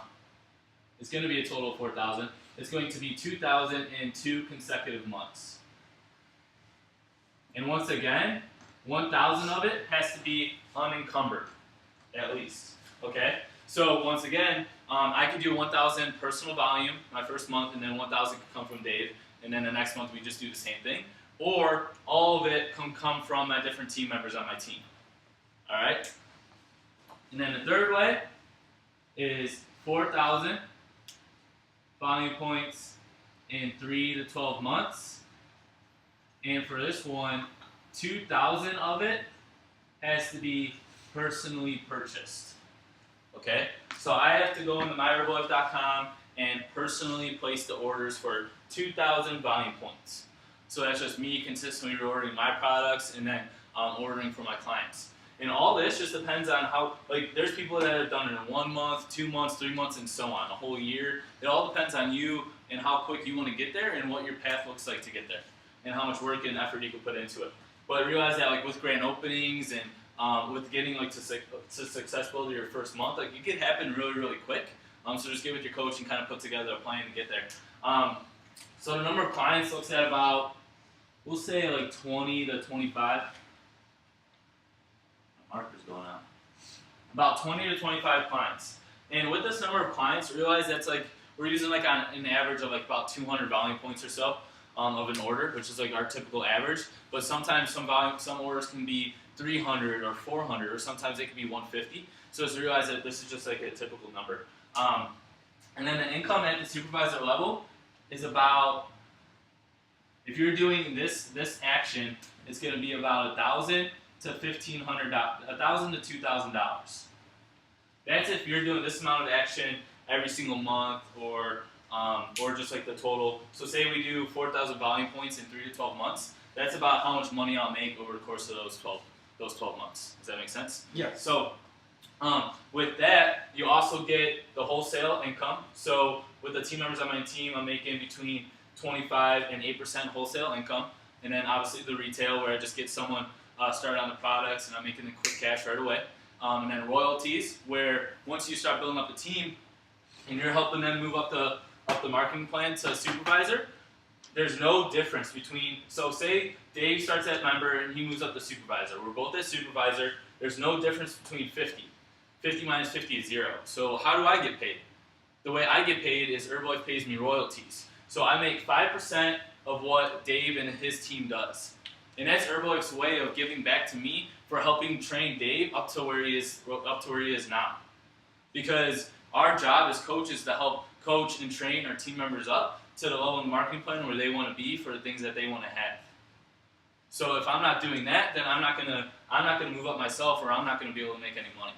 it's going to be a total of 4,000. It's going to be 2,000 in 2 consecutive months. And once again, 1,000 of it has to be unencumbered, at least. Okay. So once again, I could do 1,000 personal volume my first month, and then 1,000 could come from Dave, and then the next month we just do the same thing. Or all of it can come from my different team members on my team. All right? And then the third way is 4,000 volume points in 3 to 12 months. And for this one, 2,000 of it has to be personally purchased. Okay? So I have to go into myherbalife.com and personally place the orders for 2,000 volume points. So that's just me consistently ordering my products and then ordering for my clients. And all this just depends on how, like, there's people that have done it in 1 month, 2 months, 3 months, and so on, a whole year. It all depends on you and how quick you want to get there and what your path looks like to get there and how much work and effort you can put into it. But realize that, like, with grand openings and with getting, like, to success build your first month, like, it can happen really, really quick. So just get with your coach and kind of put together a plan to get there. So the number of clients looks at about, we'll say like 20 to 25. My marker's going out. About 20 to 25 clients. And with this number of clients, realize that's like, we're using like on an average of like about 200 volume points or so of an order, which is like our typical average. But sometimes some orders can be 300 or 400, or sometimes it can be 150. So just realize that this is just like a typical number. And then the income at the supervisor level is about, if you're doing this action, it's going to be about $1,000 to $1,500, $1,000 to $2,000. That's if you're doing this amount of action every single month, or just like the total. So say we do 4,000 volume points in 3 to 12 months. That's about how much money I'll make over the course of those 12 months. Does that make sense? Yeah. So with that, you also get the wholesale income. So with the team members on my team, I'm making between 25 and 8% wholesale income, and then obviously the retail, where I just get someone started on the products and I'm making the quick cash right away. And then royalties, where once you start building up the team and you're helping them move up the marketing plan to supervisor, there's no difference between, so say Dave starts at member and he moves up to supervisor. We're both at supervisor. There's no difference between 50. 50 minus 50 is 0. So how do I get paid? The way I get paid is Herbalife pays me royalties. So I make 5% of what Dave and his team does. And that's Herbalife's way of giving back to me for helping train Dave up to where he is now. Because our job as coaches is to help coach and train our team members up to the level of the marketing plan where they want to be for the things that they want to have. So if I'm not doing that, then I'm not gonna move up myself, or I'm not gonna be able to make any money.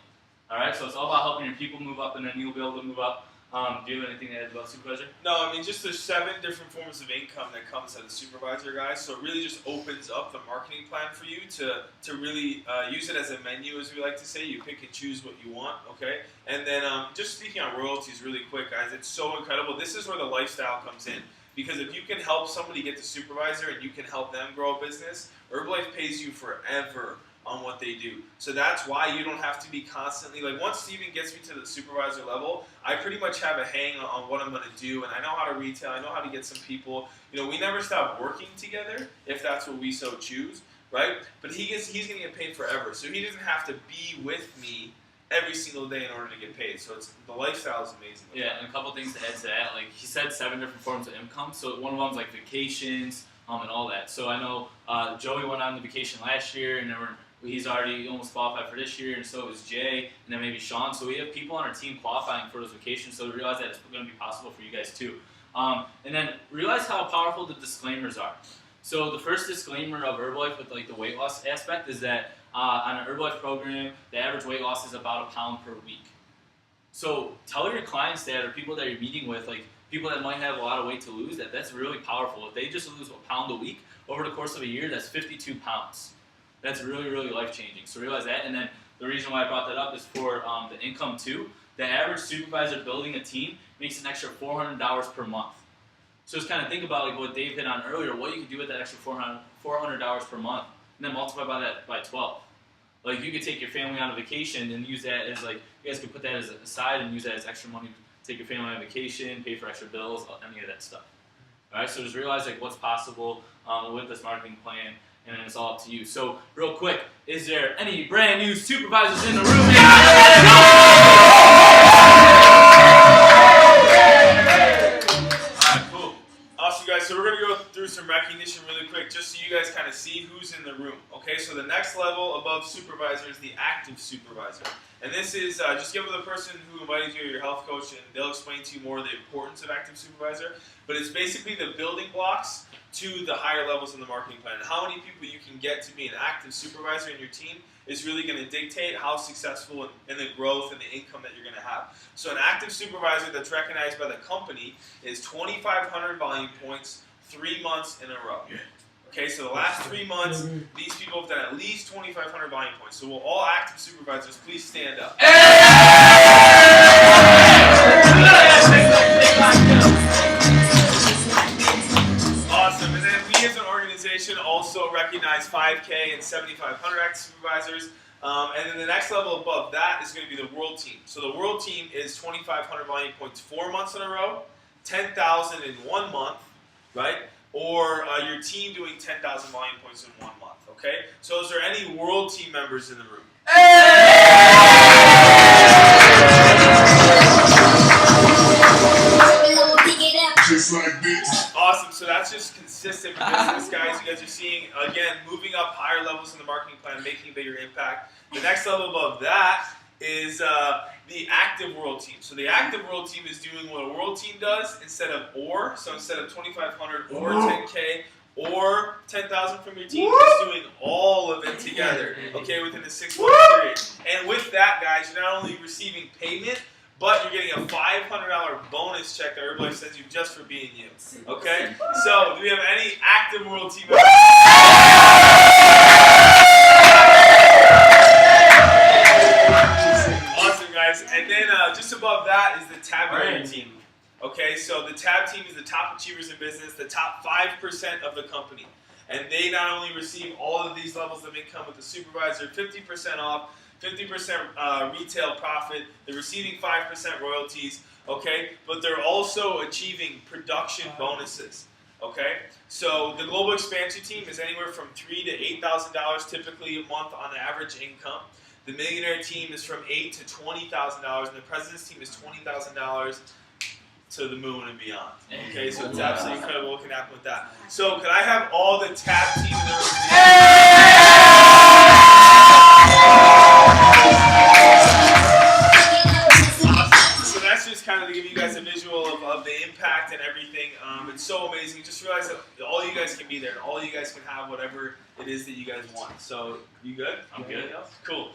All right. So it's all about helping your people move up, and then you'll be able to move up. Do you have anything to add about supervisor? No, I mean, just there's 7 different forms of income that comes as a supervisor, guys. So it really just opens up the marketing plan for you to really use it as a menu, as we like to say. You pick and choose what you want, okay? And then just speaking on royalties really quick, guys, it's so incredible. This is where the lifestyle comes in. Because if you can help somebody get to supervisor and you can help them grow a business, Herbalife pays you forever on what they do. So that's why you don't have to be constantly, like once Steven gets me to the supervisor level, I pretty much have a hang on what I'm going to do, and I know how to retail, I know how to get some people. You know, we never stop working together if that's what we so choose, right? But he's going to get paid forever, so he doesn't have to be with me every single day in order to get paid. So the lifestyle is amazing. Yeah, and a couple things to add to that. Like he said, 7 different forms of income. So one of them's like vacations, and all that. So I know Joey went on the vacation last year, and he's already almost qualified for this year, and so is Jay, and then maybe Sean. So we have people on our team qualifying for those vacations. So we realize that it's going to be possible for you guys too. And then realize how powerful the disclaimers are. So the first disclaimer of Herbalife with like the weight loss aspect is that on an Herbalife program, the average weight loss is about a pound per week. So tell your clients that, or people that you're meeting with, like people that might have a lot of weight to lose, that's really powerful. If they just lose a pound a week over the course of a year, that's 52 pounds. That's really, really life-changing. So realize that. And then the reason why I brought that up is for the income too. The average supervisor building a team makes an extra $400 per month. So just kind of think about like what Dave hit on earlier, what you could do with that extra $400 per month, and then multiply by that by 12. Like you could take your family on a vacation and use that as like, you guys could put that as aside and use that as extra money to take your family on vacation, pay for extra bills, any of that stuff. All right, so just realize like what's possible with this marketing plan, and then it's all up to you. So real quick, is there any brand new supervisors in the room? Guys, so we're going to go through some recognition really quick just so you guys kind of see who's in the room. Okay, so the next level above supervisor is the active supervisor. And this is, just give it the person who invited you or your health coach, and they'll explain to you more the importance of active supervisor. But it's basically the building blocks to the higher levels in the marketing plan. And how many people you can get to be an active supervisor in your team is really going to dictate how successful and the growth and the income that you're going to have. So an active supervisor that's recognized by the company is 2,500 volume points, 3 months in a row. Okay, so the last 3 months, these people have done at least 2,500 volume points. So will all active supervisors please stand up? Awesome, and then we as an organization also recognize 5K and 7,500 active supervisors. And then the next level above that is going to be the world team. So the world team is 2,500 volume points 4 months in a row, 10,000 in 1 month, right? Or your team doing 10,000 volume points in 1 month, okay? So is there any world team members in the room? Awesome, so that's just consistent business, guys. You guys are seeing, again, moving up higher levels in the marketing plan, making a bigger impact. The next level above that is the active world team. So the active world team is doing what a world team does instead of or. So instead of 2,500 or 10K or 10,000 from your team, it's doing all of it together, okay, within a 6-month period. And with that, guys, you're not only receiving payment, but you're getting a $500 bonus check that Herbalife sends you just for being you. Okay? So, do we have any active world team members? Awesome, guys. And then just above that is the tab team. Okay, so the tab team is the top achievers in business, the top 5% of the company. And they not only receive all of these levels of income with the supervisor, 50% off, 50% retail profit, they're receiving 5% royalties, okay? But they're also achieving production bonuses, okay? So the global expansion team is anywhere from $3,000 to $8,000 typically a month on average income. The millionaire team is from $8,000 to $20,000, and the president's team is $20,000 to the moon and beyond. Okay, so it's absolutely incredible what can happen with that. So could I have all the tab team in the room? So that's just kind of to give you guys a visual of the impact and everything. It's so amazing. Just realize that all you guys can be there, and all you guys can have whatever it is that you guys want. So you good? I'm good. Cool.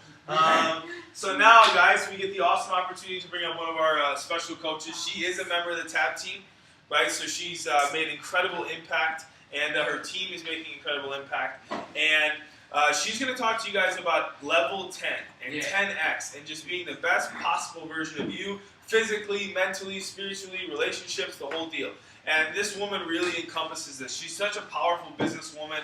So now, guys, we get the awesome opportunity to bring up one of our special coaches. She is a member of the TAB team, right? So she's made incredible impact, and her team is making incredible impact. And she's going to talk to you guys about level 10 and 10x and just being the best possible version of you, physically, mentally, spiritually, relationships, the whole deal. And this woman really encompasses this. She's such a powerful businesswoman.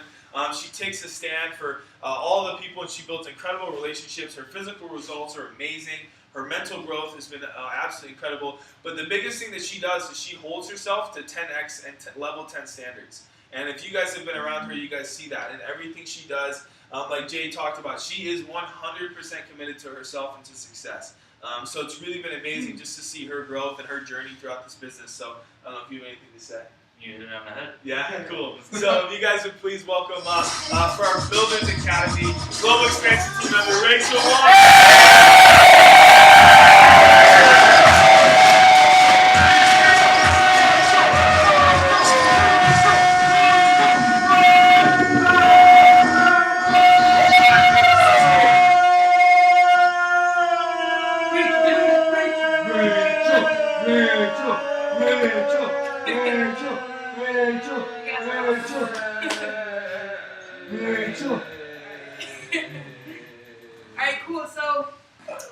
She takes a stand for all the people, and she builds incredible relationships. Her physical results are amazing. Her mental growth has been absolutely incredible. But the biggest thing that she does is she holds herself to 10x and level 10 standards. And if you guys have been around her, you guys see that. And everything she does, like Jay talked about, she is 100% committed to herself and to success. So it's really been amazing just to see her growth and her journey throughout this business. So I don't know if you have anything to say. You hit it on the head. Yeah, cool. So if you guys would please welcome for our Builders Academy Global Expansion Team member, Rachel Wong. Alright, cool. So,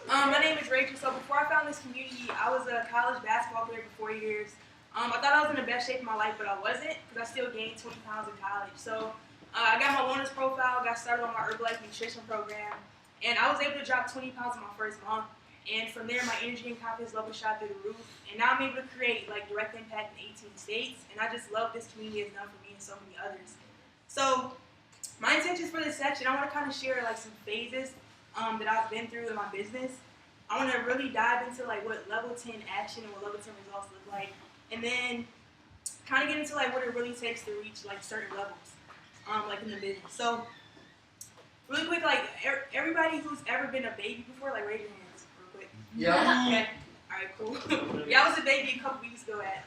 my name is Rachel. So before I found this community, I was a college basketball player for 4 years. I thought I was in the best shape of my life, but I wasn't because I still gained 20 pounds in college. So I got my wellness profile, got started on my Herbalife nutrition program, and I was able to drop 20 pounds in my first month. And from there, my energy and confidence level shot through the roof. And now I'm able to create direct impact in 18 states. And I just love this community has done for me and so many others. So my intentions for this section, I want to kind of share some phases that I've been through in my business. I want to really dive into what level 10 action and what level 10 results look like. And then kind of get into what it really takes to reach certain levels in the business. So really quick, everybody who's ever been a baby before, raise your hands real quick. Yeah. Okay. All right, cool. Yeah, I was a baby a couple weeks ago at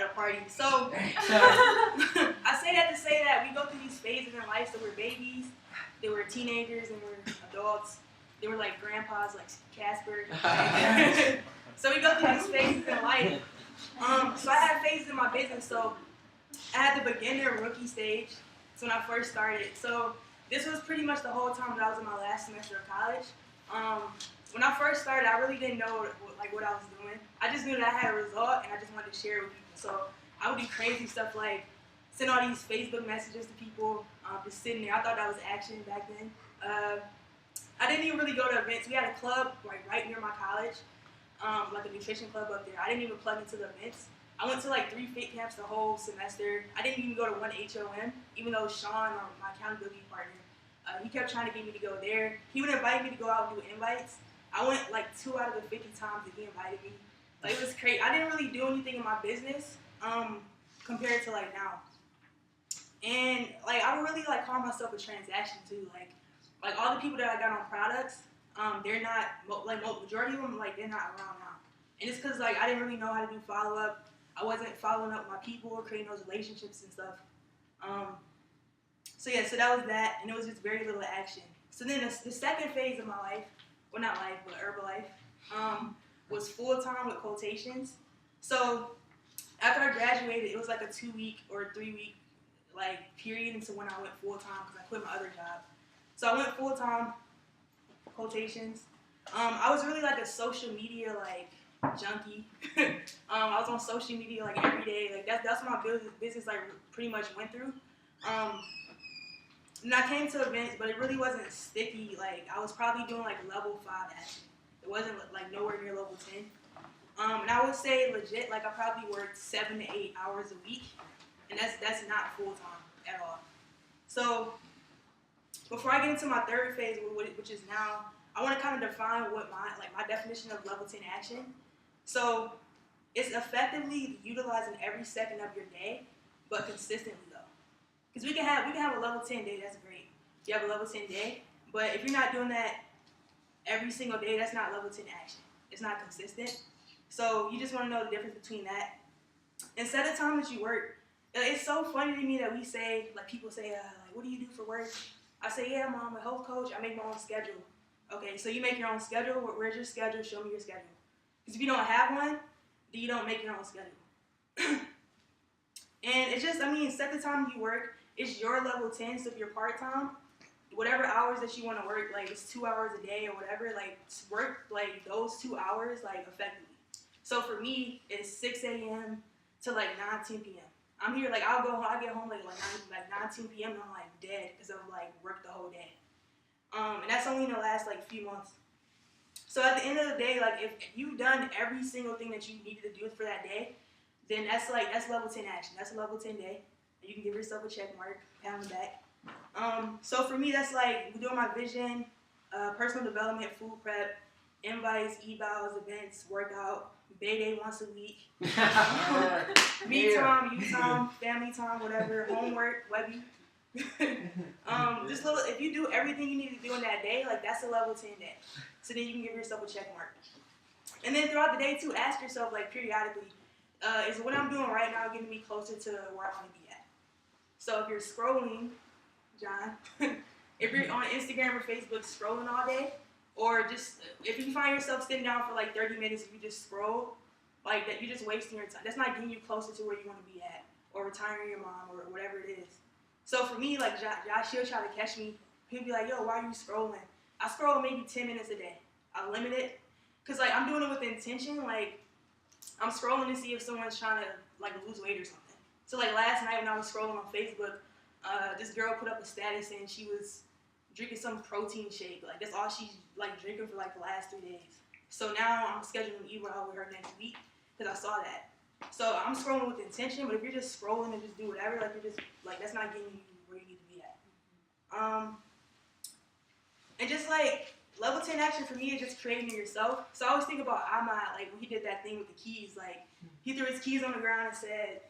a party. So I say that to say that we go through these phases in life. So we're babies, then we're teenagers, and we're adults. They were grandpas, Casper. So we go through these phases in life. So I had phases in my business. So I had the beginner rookie stage. That's when I first started. So this was pretty much the whole time that I was in my last semester of college. When I first started, I really didn't know what I was doing. I just knew that I had a result, and I just wanted to share it with people. So I would do crazy stuff like send all these Facebook messages to people, just sitting there. I thought that was action back then. I didn't even really go to events. We had a club right near my college, a nutrition club up there. I didn't even plug into the events. I went to 3 fit camps the whole semester. I didn't even go to one HOM, even though Sean, my accountability partner, he kept trying to get me to go there. He would invite me to go out and do invites. I went 2 out of the 50 times that he invited me. It was crazy. I didn't really do anything in my business compared to now. And I would really call myself a transaction too. All the people that I got on products, they're not majority of them they're not around now. And it's because I didn't really know how to do follow up. I wasn't following up with my people or creating those relationships and stuff. So that was that, and it was just very little action. So then the second phase of my life, well not life, but Herbalife, was full-time with quotations. So after I graduated, it was a 2-week or 3-week period into when I went full-time because I quit my other job. So I went full-time quotations. I was really a social media junkie. I was on social media every day. That's what my business pretty much went through. And I came to events, but it really wasn't sticky. I was probably doing level 5 action. It wasn't nowhere near level 10. And I would say legit, I probably worked 7 to 8 hours a week, and that's not full time at all. So before I get into my third phase, which is now, I want to kind of define what my definition of level 10 action. So it's effectively utilizing every second of your day, but consistently though. Because we can have a level 10 day, that's great. You have a level 10 day, but if you're not doing that every single day, that's not level 10 action. It's not consistent. So you just want to know the difference between that. Instead of time that you work, it's so funny to me that we say, people say, what do you do for work? I say, yeah, I'm a health coach. I make my own schedule. Okay, so you make your own schedule. Where's your schedule? Show me your schedule. Because if you don't have one, then you don't make your own schedule. And it's just, set the time you work. It's your level 10, so if you're part-time, whatever hours that you want to work, it's 2 hours a day or whatever, work, those 2 hours, effectively. So for me, it's 6 a.m. to 9, 10 p.m. I'm here, like, I get home like 19 p.m. and I'm like dead because I've like worked the whole day. And that's only in the last like few months. So at the end of the day, like if you've done every single thing that you needed to do for that day, then that's level 10 action. That's a level 10 day. You can give yourself a check mark, pat on the back. So for me, that's like doing my vision, personal development, food prep, invites, evals, events, workout, bay day once a week, me time, you time, family time, whatever, homework, Webby. Just little. If you do everything you need to do in that day, like that's a level 10 day. So then you can give yourself a check mark. And then throughout the day too, ask yourself like periodically, is what I'm doing right now getting me closer to where I want to be at? So if you're scrolling, John, if you're on Instagram or Facebook scrolling all day, or just if you find yourself sitting down for like 30 minutes and you just scroll, like that, you're just wasting your time. That's not getting you closer to where you want to be at, or retiring your mom, or whatever it is. So for me, like Josh, he'll try to catch me. He'll be like, "Yo, why are you scrolling?" I scroll maybe 10 minutes a day. I limit it, cause like I'm doing it with intention. Like I'm scrolling to see if someone's trying to like lose weight or something. So like last night when I was scrolling on Facebook, this girl put up a status saying she was drinking some protein shake. Like that's all she's like drinking for like the last 3 days. So now I'm scheduling an eval with her next week because I saw that. So I'm scrolling with intention, but if you're just scrolling and just do whatever, like you're just like that's not getting you where you need to be at. And just like level 10 action for me is just creating it yourself. So I always think about Ahmad, like when he did that thing with the keys, like he threw his keys on the ground and said,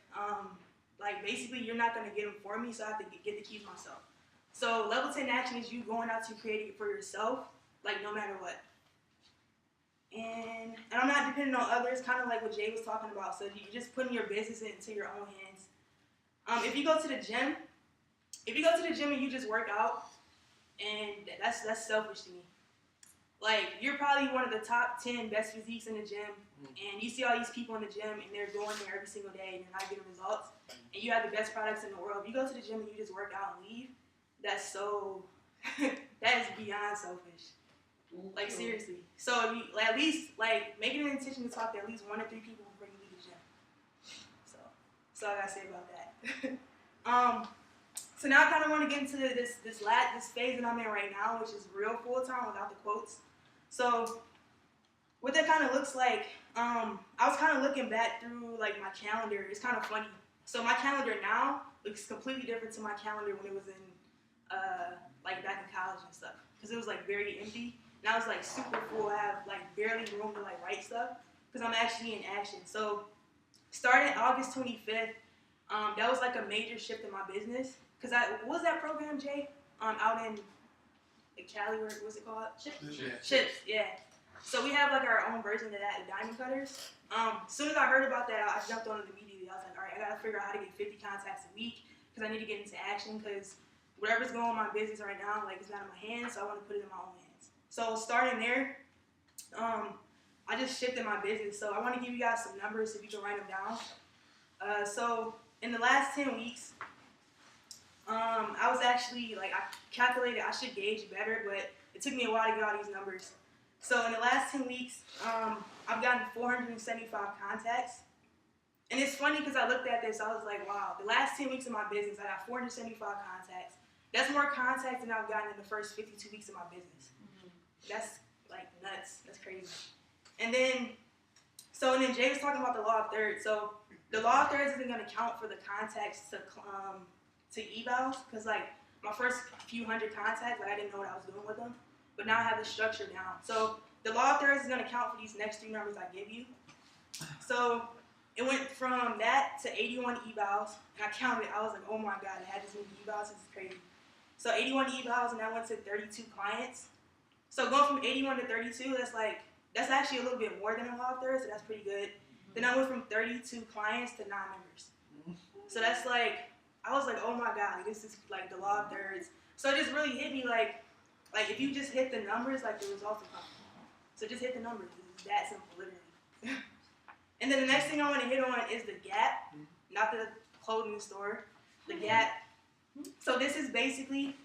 like basically you're not gonna get them for me, so I have to get the keys myself. So level 10 action is you going out to create it for yourself, like no matter what. And I'm not depending on others, kind of like what Jay was talking about. So you're just putting your business into your own hands. If you go to the gym and you just work out, and that's selfish to me. Like you're probably one of the top 10 best physiques in the gym, and you see all these people in the gym and they're going there every single day and you're not getting results, and you have the best products in the world. If you go to the gym and you just work out and leave, that's so that is beyond selfish. Like seriously. So you at least like make it an intention to talk to at least 1 or 3 people before you leave the gym. So that's all I gotta say about that. So now I kind of want to get into this phase that I'm in right now, which is real full time without the quotes. So what that kind of looks like, I was kind of looking back through like my calendar. It's kind of funny. So my calendar now looks completely different to my calendar when it was in like back in college and stuff, because it was like very empty. Now it's like super full. I have like barely room to like write stuff because I'm actually in action. So starting August 25th, that was like a major shift in my business. Cause what was that program, Jay? Out in Cali, what's it called? Chips, yeah. So we have like our own version of that, the diamond cutters. As soon as I heard about that, I jumped on it immediately. I was like, all right, I gotta figure out how to get 50 contacts a week because I need to get into action because whatever's going on in my business right now, like it's not in my hands, so I want to put it in my own hands. So starting there, I just shifted my business. So I want to give you guys some numbers if you can write them down. So in the last 10 weeks, I was actually, like, I calculated I should gauge better, but it took me a while to get all these numbers. So in the last 10 weeks, I've gotten 475 contacts. And it's funny because I looked at this, I was like, wow, the last 10 weeks of my business, I got 475 contacts. That's more contacts than I've gotten in the first 52 weeks of my business. That's, like, nuts. That's crazy. And then Jay was talking about the law of thirds. So the law of thirds isn't going to count for the contacts to evals, because like my first few hundred contacts, like I didn't know what I was doing with them, but now I have the structure down. So the law of thirds is going to count for these next 3 numbers I give you. So it went from that to 81 evals, and I counted it. I was like, oh my god, I had this many evals. This is crazy. So 81 evals, and I went to 32 clients. So going from 81 to 32, that's actually a little bit more than a law of thirds, so that's pretty good. Then I went from 32 clients to 9 members. So that's like, I was like, oh my god, like, this is like the law of thirds. So it just really hit me like if you just hit the numbers, like the results will come. So just hit the numbers. It's that simple, literally. And then the next thing I want to hit on is the gap, not the clothing store, the gap. So this is basically,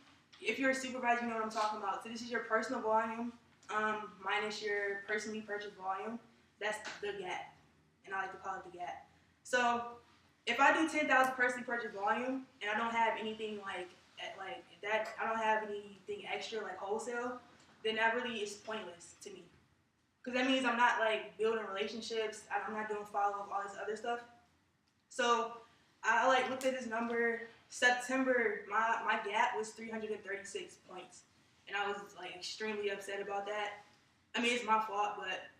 if you're a supervisor, you know what I'm talking about. So this is your personal volume minus your personally purchased volume. That's the gap, and I like to call it the gap. So if I do 10,000 personally purchase volume and I don't have anything like that, I don't have anything extra like wholesale, then that really is pointless to me. Because that means I'm not like building relationships. I'm not doing follow-up, all this other stuff. So I like looked at this number. September, my gap was 336 points, and I was like extremely upset about that. I mean, it's my fault, but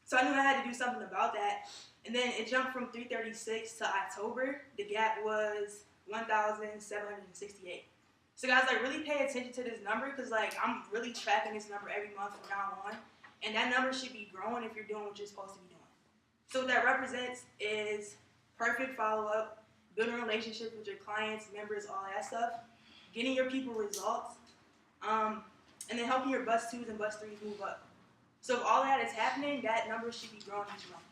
so I knew I had to do something about that. And then it jumped from 336 to October. The gap was 1,768. So guys, like really pay attention to this number because like I'm really tracking this number every month from now on. And that number should be growing if you're doing what you're supposed to be doing. So what that represents is perfect follow-up, building relationships with your clients, members, all that stuff, getting your people results, and then helping your bus 2s and bus 3s move up. So if all that is happening, that number should be growing each month.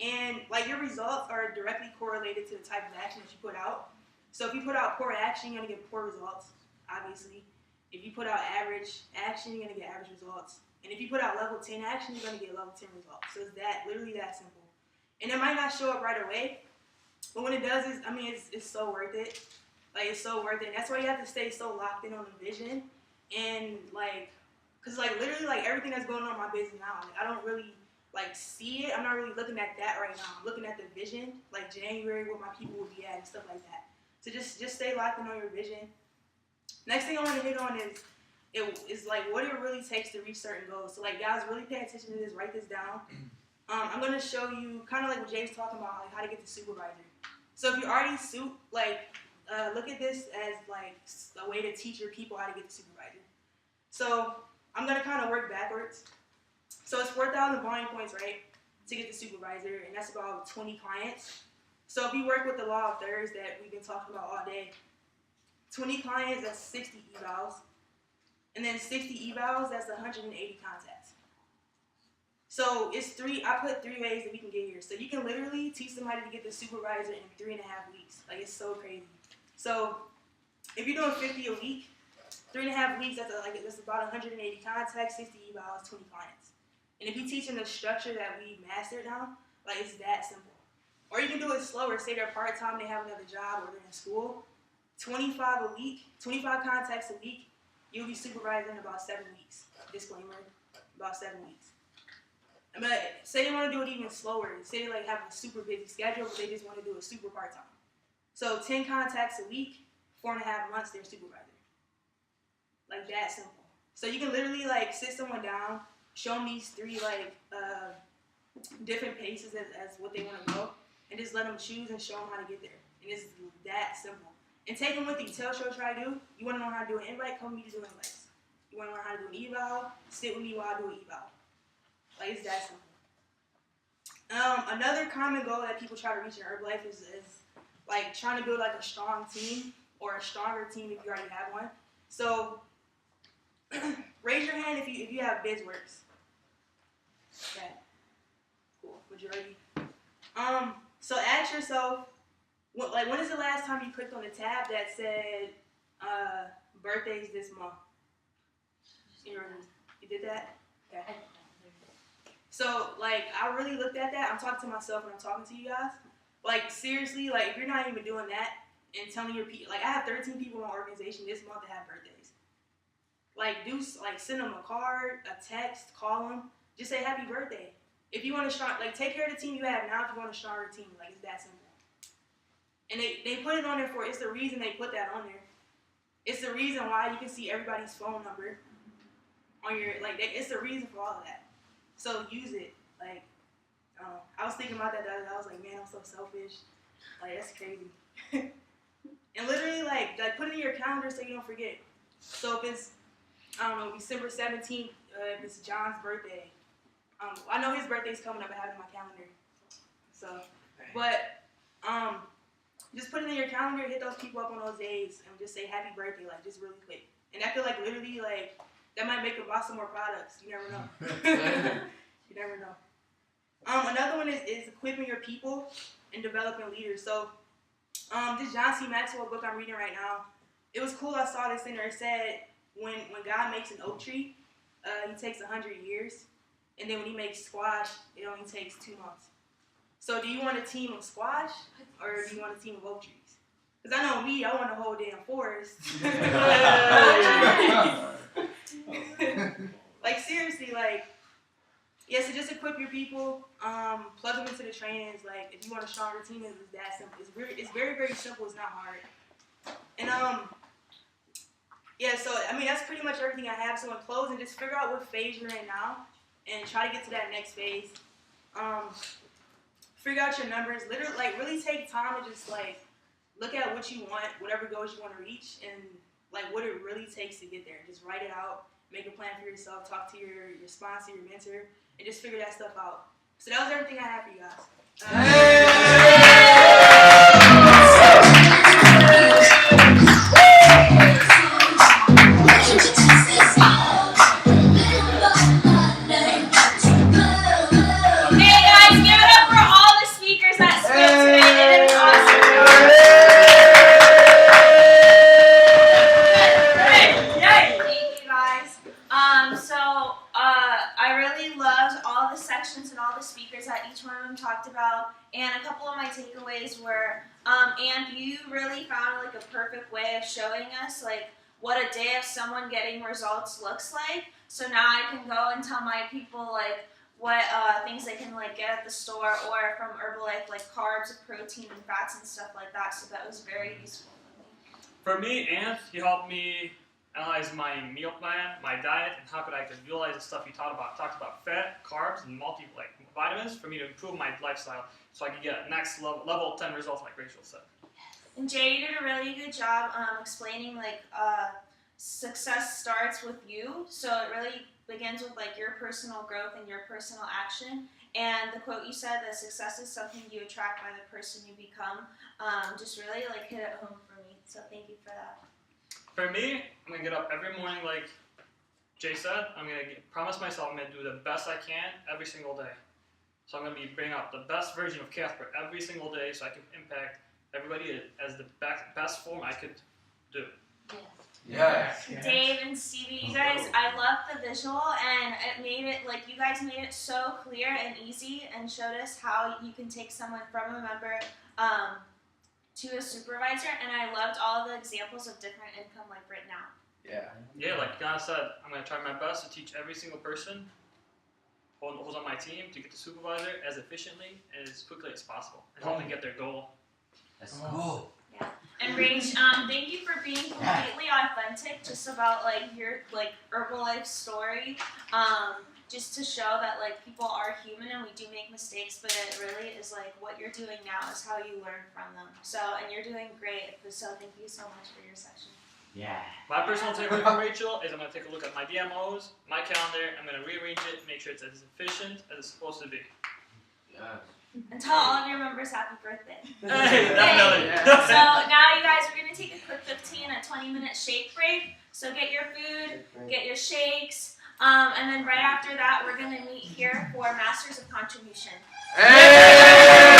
And like your results are directly correlated to the type of action that you put out. So if you put out poor action, you're gonna get poor results, obviously. If you put out average action, you're gonna get average results. And if you put out level 10 action, you're gonna get level 10 results. So it's that, literally that simple. And it might not show up right away, but when it does, it's so worth it. Like it's so worth it. And that's why you have to stay so locked in on the vision. And like, cause like literally like everything that's going on in my business now, like, I don't really like see it. I'm not really looking at that right now. I'm looking at the vision, like January, where my people will be at and stuff like that. So just stay locked in on your vision. Next thing I want to hit on is like what it really takes to reach certain goals. So like guys, really pay attention to this. Write this down. I'm gonna show you kind of like what Jay's talking about, like how to get the supervisor. So if you already look at this as like a way to teach your people how to get the supervisor. So I'm gonna kind of work backwards. So it's 4,000 volume points, right, to get the supervisor, and that's about 20 clients. So if we work with the law of thirds that we've been talking about all day, 20 clients, that's 60 evals. And then 60 evals, that's 180 contacts. So I put 3 ways that we can get here. So you can literally teach somebody to get the supervisor in 3.5 weeks. Like it's so crazy. So if you're doing 50 a week, 3.5 weeks, that's about 180 contacts, 60 evals, 20 clients. And if you teach them the structure that we mastered now, like it's that simple. Or you can do it slower. Say they're part-time, they have another job, or they're in school. 25 a week, 25 contacts a week, you'll be supervising in about 7 weeks. Disclaimer, about 7 weeks. But say they want to do it even slower. Say they like have a super busy schedule, but they just want to do it super part-time. So 10 contacts a week, 4.5 months, they're supervisor. Like that simple. So you can literally like sit someone down, show them these 3 like different paces as what they want to go, and just let them choose and show them how to get there. And it's that simple. And take them with you. Tell, show, try, do. You want to know how to do an invite? Come with me to do invites. You want to learn how to do an eval? Sit with me while I do an eval. Like it's that simple. Another common goal that people try to reach in Herbalife is like trying to build like a strong team or a stronger team if you already have one. So raise your hand if you have BizWorks. Okay. Cool. Majority. So ask yourself, when is the last time you clicked on the tab that said birthdays this month? You did that? Okay. So like I really looked at that. I'm talking to myself when I'm talking to you guys. Like seriously, like if you're not even doing that and telling your people, like I have 13 people in my organization this month that have birthdays. Like send them a card, a text, call them, just say happy birthday. If you want to take care of the team you have now. If you want a stronger team, like it's that simple. And they put it on there it's the reason they put that on there. It's the reason why you can see everybody's phone number on your, it's the reason for all of that. So use it. Like, I was thinking about that the other day. I was like, man, I'm so selfish. Like, that's crazy. And literally, like put it in your calendar so you don't forget. So if it's, I don't know, December 17th, if it's John's birthday, I know his birthday's coming up. I have it in my calendar. So, but, just put it in your calendar, hit those people up on those days, and just say happy birthday, like just really quick. And I feel like literally, like that might make them buy some more products. You never know. You never know. Another one is equipping your people and developing leaders. So, this John C. Maxwell book I'm reading right now, it was cool. I saw this in there. It said when God makes an oak tree, he takes 100 years, and then when he makes squash, it only takes 2 months. So do you want a team of squash or do you want a team of oak trees? Because I know me, I want a whole damn forest. Like seriously, like, yeah, so just equip your people, plug them into the trainings. Like, if you want a stronger team, it's that simple. It's very, very simple. It's not hard. And yeah, so I mean that's pretty much everything I have. So in closing, just figure out what phase you're in now, and try to get to that next phase. Figure out your numbers. Literally, like, really take time to just like look at what you want, whatever goals you want to reach, and like what it really takes to get there. Just write it out. Make a plan for yourself. Talk to your sponsor, your mentor, and just figure that stuff out. So that was everything I have for you guys. Hey guys, give it up for all the speakers that spoke today. They did an awesome job. Thank you guys. I really loved all the sections and all the speakers that each one of them talked about. And a couple of my takeaways were, and you really found like a perfect way of showing us like what a day of someone getting results looks like. So now I can go and tell my people like what things they can like get at the store or from Herbalife, like carbs, protein, and fats and stuff like that. So that was very useful for me. For me, Ant, he helped me analyze my meal plan, my diet, and how could I utilize the stuff he talked about fat, carbs, and vitamins for me to improve my lifestyle so I could get next level 10 results like Rachel said. And Jay, you did a really good job explaining like success starts with you. So it really begins with like your personal growth and your personal action. And the quote you said that success is something you attract by the person you become, just really like hit it home for me. So thank you for that. For me, I'm going to get up every morning like Jay said. I'm going to promise myself I'm going to do the best I can every single day. So I'm going to be bringing out the best version of Casper every single day so I can impact everybody as the best form I could do. Yes. Dave and Stevie, you guys, I love the visual, and it made it, like, you guys made it so clear and easy and showed us how you can take someone from a member to a supervisor, and I loved all the examples of different income, like, written out. Yeah. Yeah, like Ghana said, I'm going to try my best to teach every single person who's on my team to get the supervisor as efficiently and as quickly as possible and help them get their goal. That's cool. Yeah. And Rach, thank you for being completely authentic, just about like your like Herbalife story, just to show that like people are human and we do make mistakes, but it really is like what you're doing now is how you learn from them. So, and you're doing great. So thank you so much for your section. Yeah. My personal takeaway from Rachel is I'm going to take a look at my DMOs, my calendar, I'm going to rearrange it, make sure it's as efficient as it's supposed to be. Yeah. And tell all of your members happy birthday. Hey, definitely. So now you guys, we're going to take a quick 15 or 20-minute shake break. So get your food, get your shakes, and then right after that, we're going to meet here for Masters of Contribution. Hey!